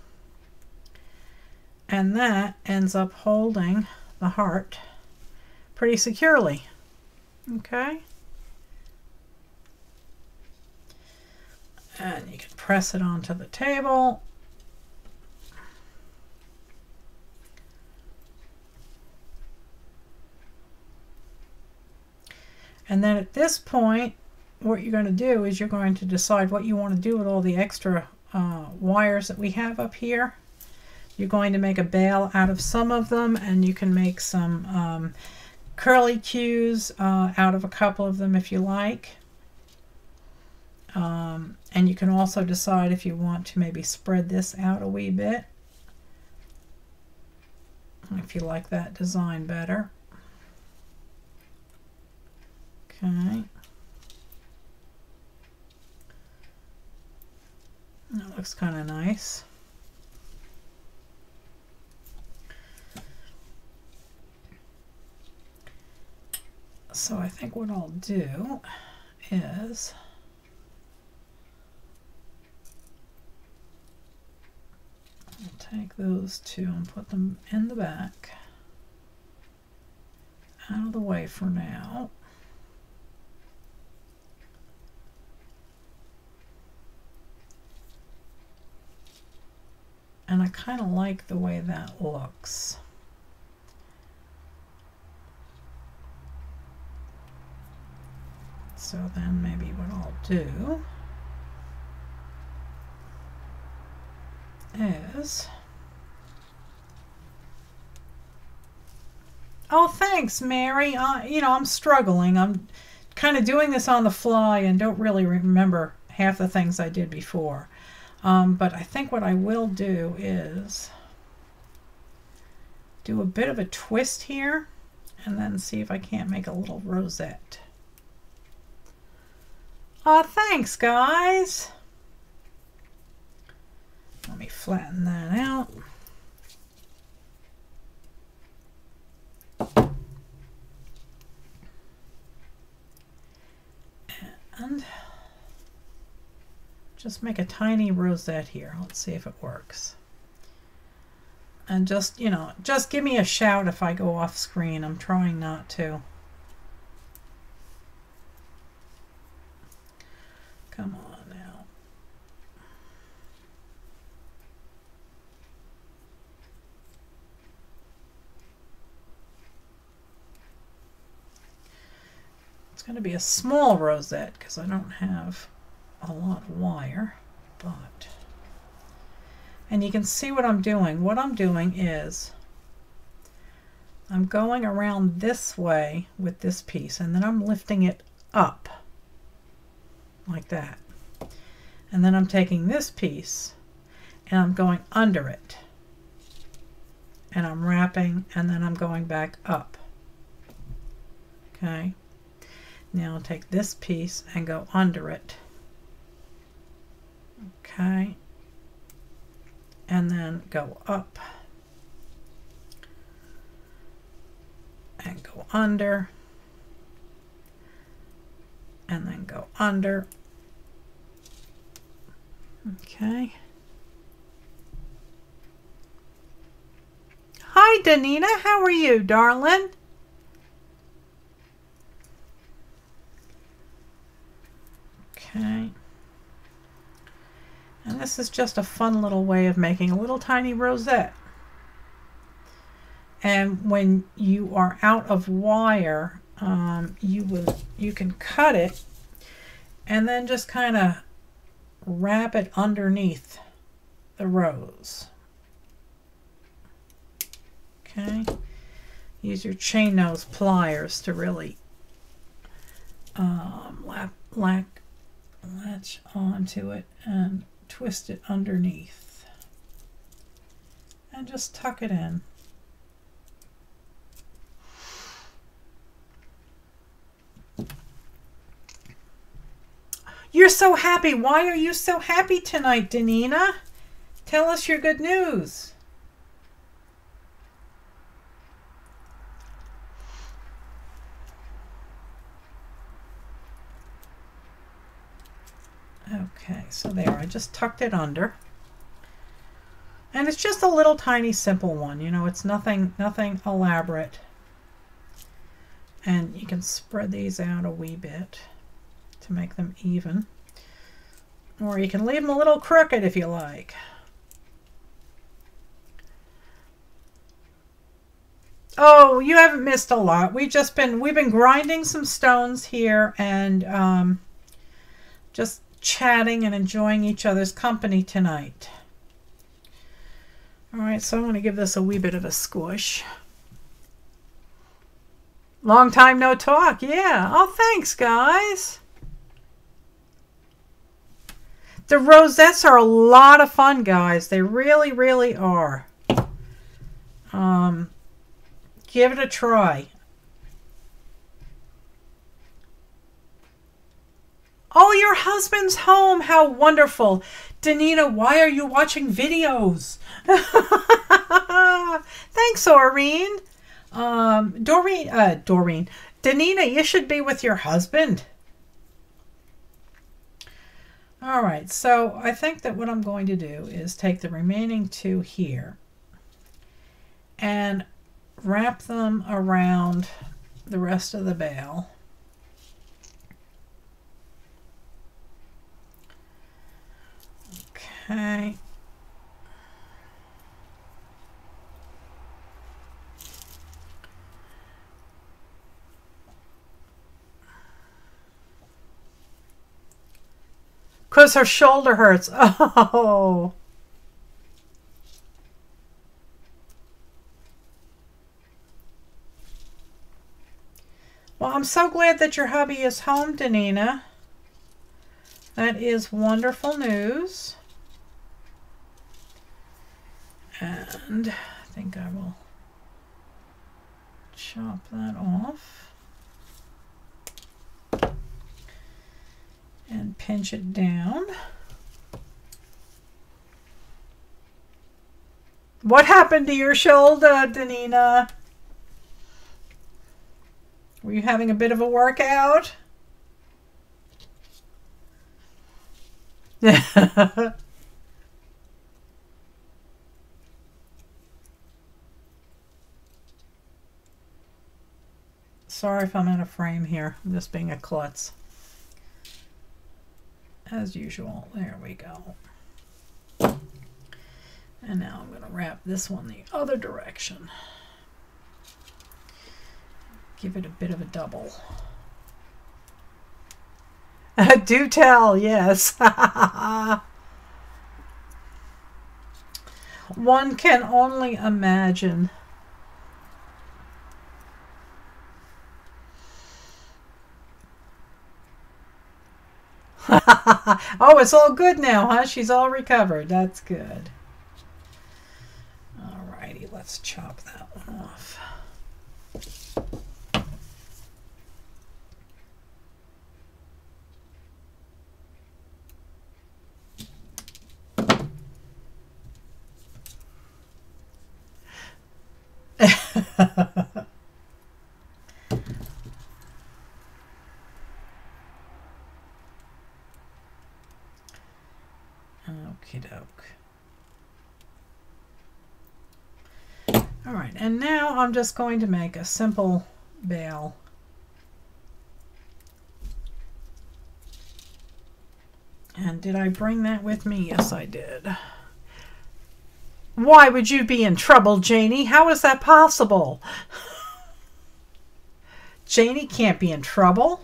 And that ends up holding the heart pretty securely. Okay. And you can press it onto the table. And then at this point, what you're going to do is you're going to decide what you want to do with all the extra wires that we have up here. You're going to make a bail out of some of them, and you can make some curly cues out of a couple of them if you like. And you can also decide if you want to maybe spread this out a wee bit, if you like that design better. Okay. That looks kind of nice. So I think what I'll do is I'll take those two and put them in the back, out of the way for now. And I kind of like the way that looks. So then maybe what I'll do is... Oh, thanks, Mary. You know, I'm struggling. I'm kind of doing this on the fly and don't really remember half the things I did before. But I think what I will do is do a bit of a twist here and then see if I can't make a little rosette. Oh, thanks, guys. Let me flatten that out. And just make a tiny rosette here. Let's see if it works. And just, you know, just give me a shout if I go off screen. I'm trying not to. Come on now. It's going to be a small rosette because I don't have a lot of wire, but, and you can see what I'm doing. What I'm doing is I'm going around this way with this piece, and then I'm lifting it up like that. And then I'm taking this piece and I'm going under it. And I'm wrapping, and then I'm going back up. Okay. Now I'll take this piece and go under it. Okay. And then go up. And go under. And then go under. Okay. Hi, Danina. How are you, darling? Okay. And this is just a fun little way of making a little tiny rosette. And when you are out of wire, you can cut it and then just kind of wrap it underneath the rose. Okay. Use your chain nose pliers to really latch onto it and twist it underneath. And just tuck it in. You're so happy. Why are you so happy tonight, Danina? Tell us your good news. Okay, so there, I just tucked it under. And it's just a little tiny simple one, you know, it's nothing elaborate. And you can spread these out a wee bit to make them even. Or you can leave them a little crooked if you like. Oh, you haven't missed a lot. We've been grinding some stones here and just chatting and enjoying each other's company tonight. All right, so I'm going to give this a wee bit of a squish. Long time no talk. Yeah. Oh, thanks, guys. The rosettes are a lot of fun, guys. They really, really are. Give it a try. Oh, your husband's home. How wonderful. Danina, why are you watching videos? Thanks, Doreen. Doreen. Danina, you should be with your husband. All right, so I think that what I'm going to do is take the remaining two here and wrap them around the rest of the bale. Okay. Because her shoulder hurts. Oh. Well, I'm so glad that your hubby is home, Danina. That is wonderful news. And I think I will chop that off. and pinch it down. What happened to your shoulder, Danina? Were you having a bit of a workout? Sorry if I'm out of frame here. I'm just being a klutz. As usual. There we go. And now I'm going to wrap this one the other direction. Give it a bit of a double. Do tell, yes. One can only imagine. Oh, it's all good now, huh? She's all recovered. That's good. Alrighty, let's chop that one off. Okie doke. All right, and now I'm just going to make a simple bail. And did I bring that with me? Yes, I did. Why would you be in trouble, Janie? How is that possible? Janie can't be in trouble.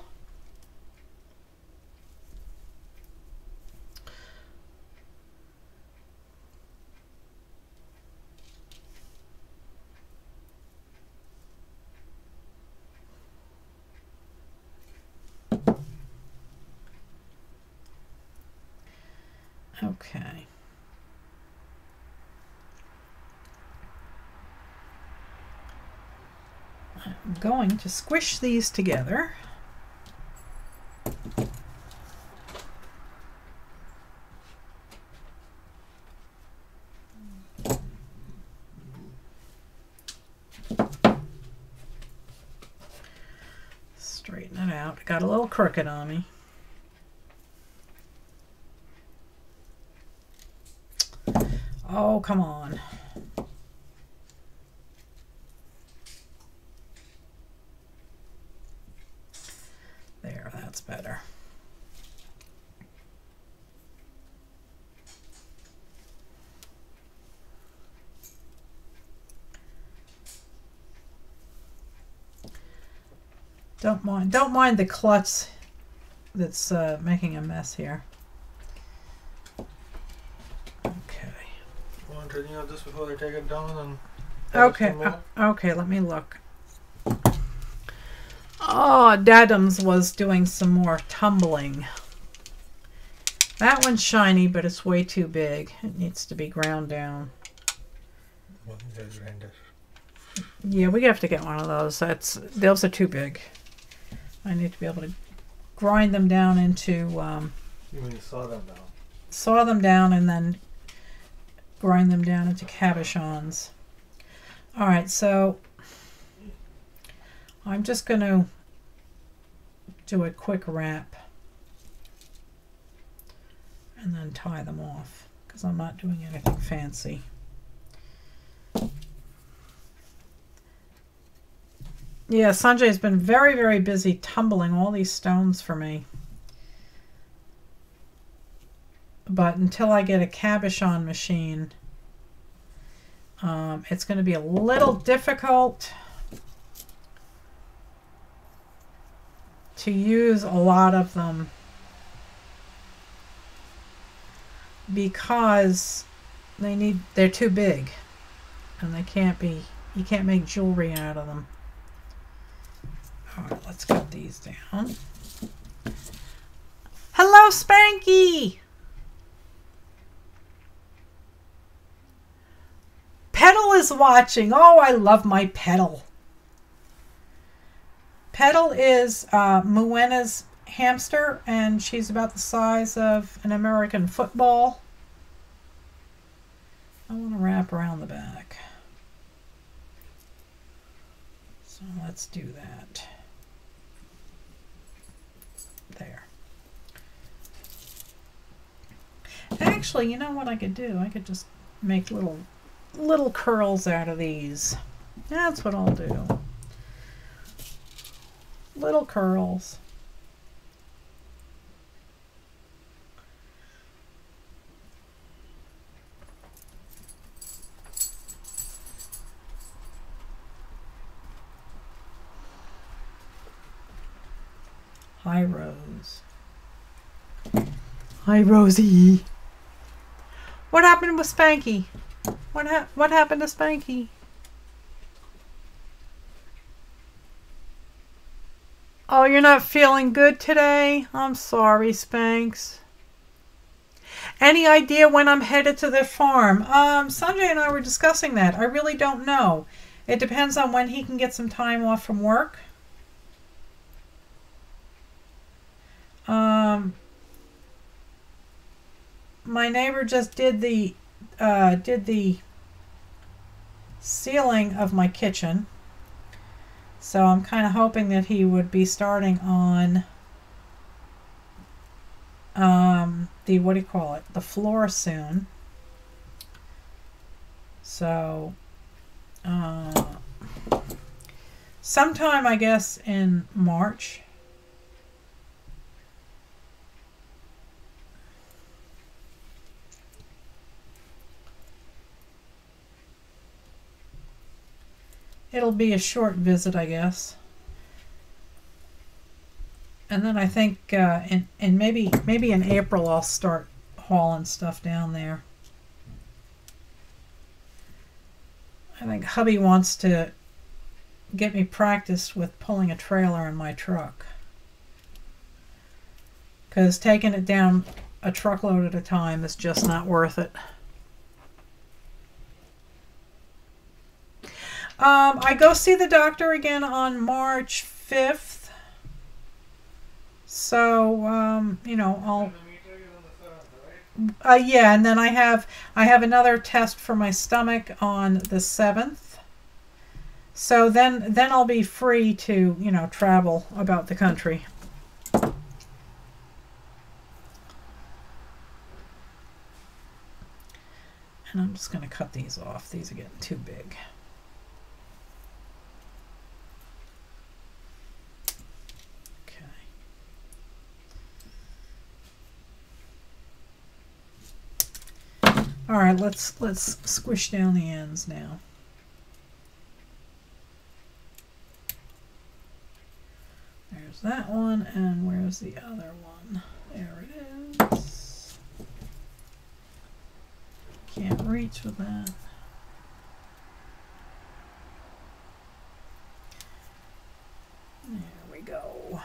Okay. I'm going to squish these together. Straighten it out. Got a little crooked on me. Oh, come on. There, that's better. Don't mind the klutz that's making a mess here. This before they take it down and okay, okay, let me look. Oh, Dadums was doing some more tumbling. That one's shiny, but it's way too big. It needs to be ground down. Yeah, we have to get one of those. Those are too big. I need to be able to grind them down into. You mean saw them down? Saw them down and then grind them down into cabochons. All right, so I'm just going to do a quick wrap and then tie them off because I'm not doing anything fancy. Yeah, Sanjay's been very, very busy tumbling all these stones for me. But until I get a cabochon machine, it's going to be a little difficult to use a lot of them because they're too big and you can't make jewelry out of them. All right, let's cut these down. Hello, Spanky! Petal is watching. Oh, I love my Petal. Petal is Moena's hamster, and she's about the size of an American football. I want to wrap around the back. So let's do that. There. Actually, you know what I could do? I could just make little curls out of these. That's what I'll do. Little curls. Hi, Rose. Hi, Rosie. What happened with Spanky? What happened to Spanky? Oh, you're not feeling good today? I'm sorry, Spanx. Any idea when I'm headed to the farm? Sanjay and I were discussing that. I really don't know. It depends on when he can get some time off from work. My neighbor just did the ceiling of my kitchen, so I'm kind of hoping that he would be starting on the, what do you call it, the floor soon. So sometime, I guess, in March. It'll be a short visit, I guess. And then I think in maybe in April I'll start hauling stuff down there. I think hubby wants to get me practiced with pulling a trailer in my truck, because taking it down a truckload at a time is just not worth it. I go see the doctor again on March 5th. So, you know, yeah, and then I have another test for my stomach on the 7th. So then I'll be free to, you know, travel about the country. And I'm just going to cut these off. These are getting too big. All right, let's squish down the ends now. There's that one, and where's the other one? There it is. Can't reach with that. There we go.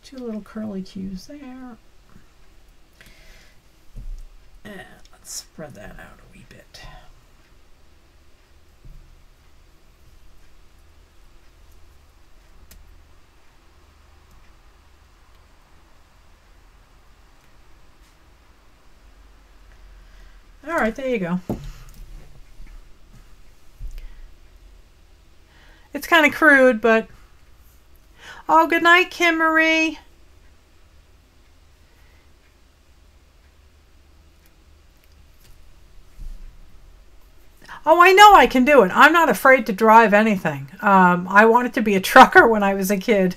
Two little curly cues there. And let's spread that out a wee bit. All right, there you go. It's kind of crude, but... Oh, good night, Kim Marie. Oh, I know I can do it. I'm not afraid to drive anything. I wanted to be a trucker when I was a kid.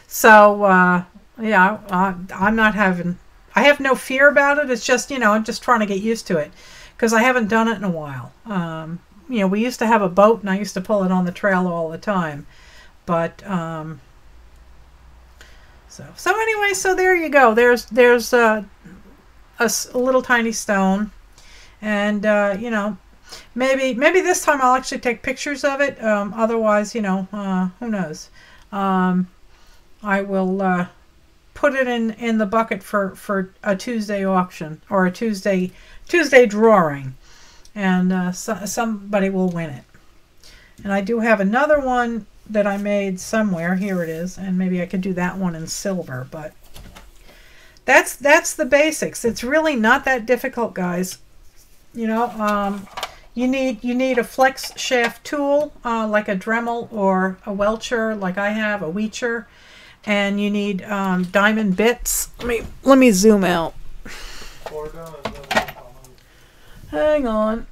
So, yeah, I'm not having... I have no fear about it. It's just, you know, I'm just trying to get used to it, because I haven't done it in a while. You know, we used to have a boat, and I used to pull it on the trail all the time. But so anyway, so there you go. There's a little tiny stone, and you know, maybe this time I'll actually take pictures of it. Otherwise, you know, who knows? I will put it in the bucket for a Tuesday auction, or a Tuesday drawing. and somebody will win it. And I do have another one that I made somewhere. Here it is, and maybe I could do that one in silver, but that's the basics. It's really not that difficult, guys. You know, you need a flex shaft tool, like a Dremel or a Welcher, like I have, a Weecher, and you need diamond bits. Let me zoom out. Hang on.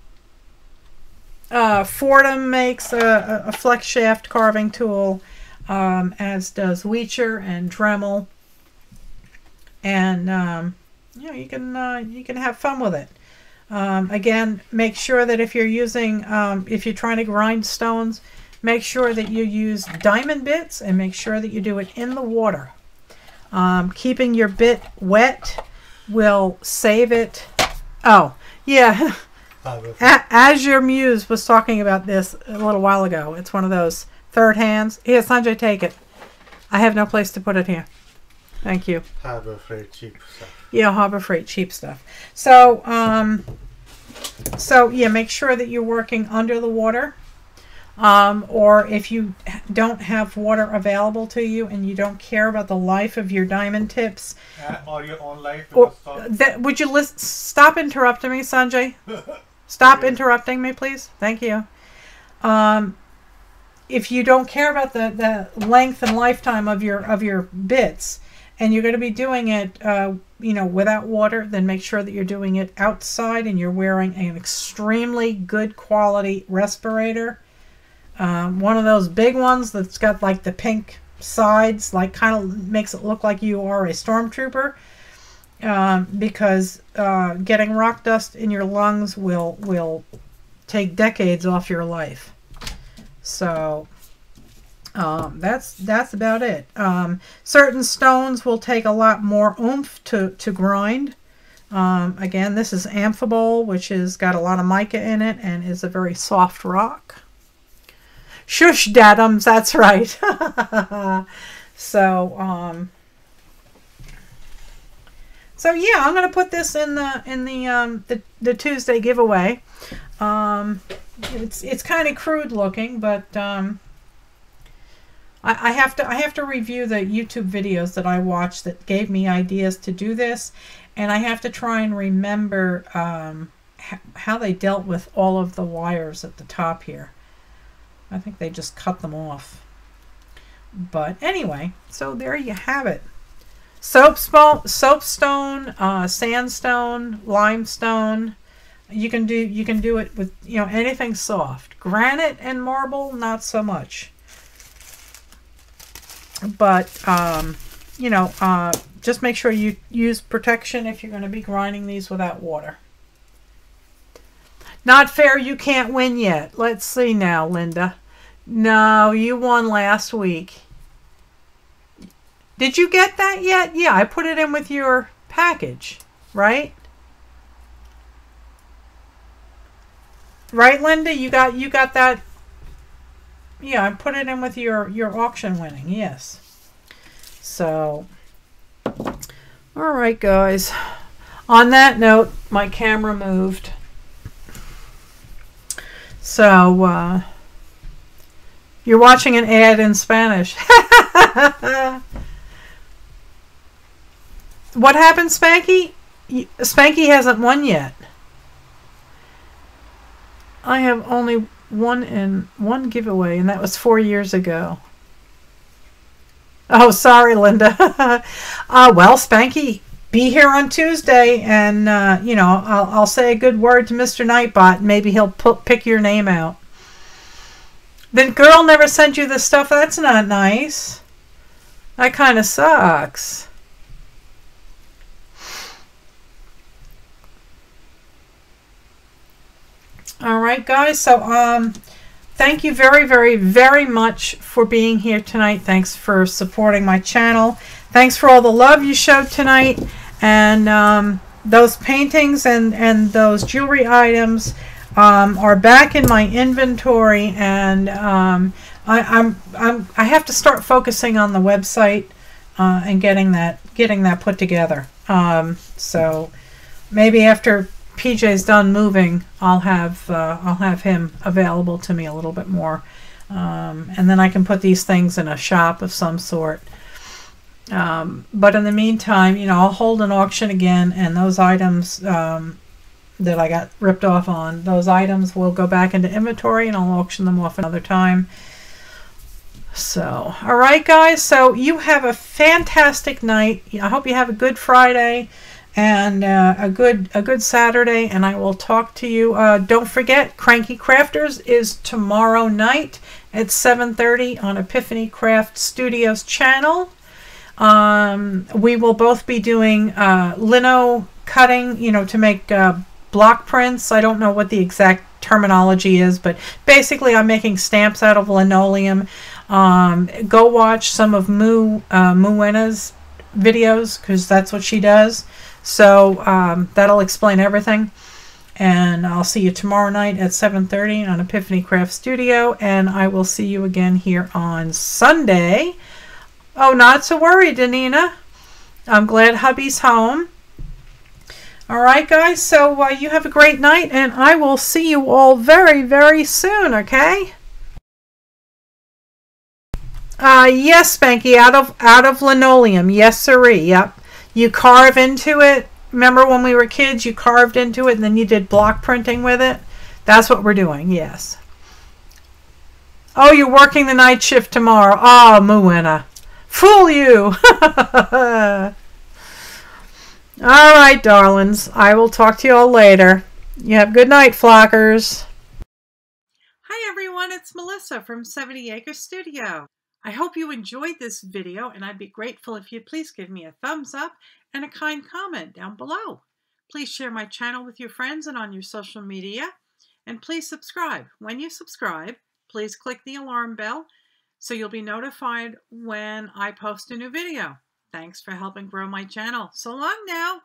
Fordham makes a flex shaft carving tool, as does Weecher and Dremel, and you know, you can have fun with it. Again, make sure that if you're using, if you're trying to grind stones, make sure that you use diamond bits, and make sure that you do it in the water. Keeping your bit wet will save it. Oh, yeah. Azure Muse was talking about this a little while ago. It's one of those third hands. Here, Sanjay, take it. I have no place to put it here. Thank you. Harbor Freight cheap stuff. Yeah, Harbor Freight cheap stuff. So, so yeah, make sure that you're working under the water. Or if you don't have water available to you and you don't care about the life of your diamond tips, Or your own life. or would you stop interrupting me, Sanjay? Stop interrupting me, please. Thank you. If you don't care about the length and lifetime of your bits, and you're going to be doing it, you know, without water, then make sure that you're doing it outside and you're wearing an extremely good quality respirator. One of those big ones that's got like the pink sides, like kind of makes it look like you are a stormtrooper. Because getting rock dust in your lungs will take decades off your life. So that's about it. Certain stones will take a lot more oomph to grind. Again, this is amphibole, which has got a lot of mica in it and is a very soft rock. Shush, dadums, that's right. So yeah, I'm gonna put this in the Tuesday giveaway. It's kind of crude looking, but I have to review the YouTube videos that I watched that gave me ideas to do this, and I have to try and remember how they dealt with all of the wires at the top here. I think they just cut them off. But anyway, so there you have it. Soapstone, sandstone, limestone. You can do it with, you know, anything soft. Granite and marble, not so much. But you know, just make sure you use protection if you're going to be grinding these without water. Not fair, you can't win yet. Let's see now, Linda. No, you won last week. Did you get that yet? Yeah, I put it in with your package, right? Right, Linda? You got that? Yeah, I put it in with your auction winning, yes. So, all right, guys. On that note, my camera moved. So, you're watching an ad in Spanish. What happened, Spanky? Spanky hasn't won yet. I have only one giveaway, and that was 4 years ago. Oh, sorry, Linda. Well, Spanky, be here on Tuesday, and you know, I'll say a good word to Mr. Nightbot. Maybe he'll pick your name out. The girl never sent you the stuff. That's not nice. That kind of sucks. All right, guys. So, thank you very, very, very much for being here tonight. Thanks for supporting my channel. Thanks for all the love you showed tonight. And those paintings and those jewelry items are back in my inventory. And I have to start focusing on the website and getting that put together. So maybe after PJ's done moving, I'll have him available to me a little bit more, and then I can put these things in a shop of some sort. But in the meantime, you know, I'll hold an auction again, and those items that I got ripped off on, those items will go back into inventory, and I'll auction them off another time. So, all right, guys. So you have a fantastic night. I hope you have a good Friday and a good Saturday, and I will talk to you. Don't forget, Cranky Crafters is tomorrow night at 7:30 on Epiphany Craft Studios channel. We will both be doing lino cutting, you know, to make block prints. I don't know what the exact terminology is, but basically I'm making stamps out of linoleum. Go watch some of Muena's videos, because that's what she does. So that'll explain everything. And I'll see you tomorrow night at 7:30 on Epiphany Craft Studio, and I will see you again here on Sunday. Oh, not to worry, Danina. I'm glad hubby's home. All right, guys. So you have a great night, and I will see you all very, very soon, okay? Yes, Spanky, out of linoleum. Yes, sirree. Yep. You carve into it. Remember when we were kids, you carved into it, and then you did block printing with it? That's what we're doing, yes. Oh, you're working the night shift tomorrow. Oh, Muena. Fool you! All right, darlings. I will talk to you all later. You have a good night, flockers. Hi, everyone. It's Melissa from 70 Acre Studio. I hope you enjoyed this video, and I'd be grateful if you'd please give me a thumbs up and a kind comment down below. Please share my channel with your friends and on your social media. And please subscribe. When you subscribe, please click the alarm bell so you'll be notified when I post a new video. Thanks for helping grow my channel. So long now.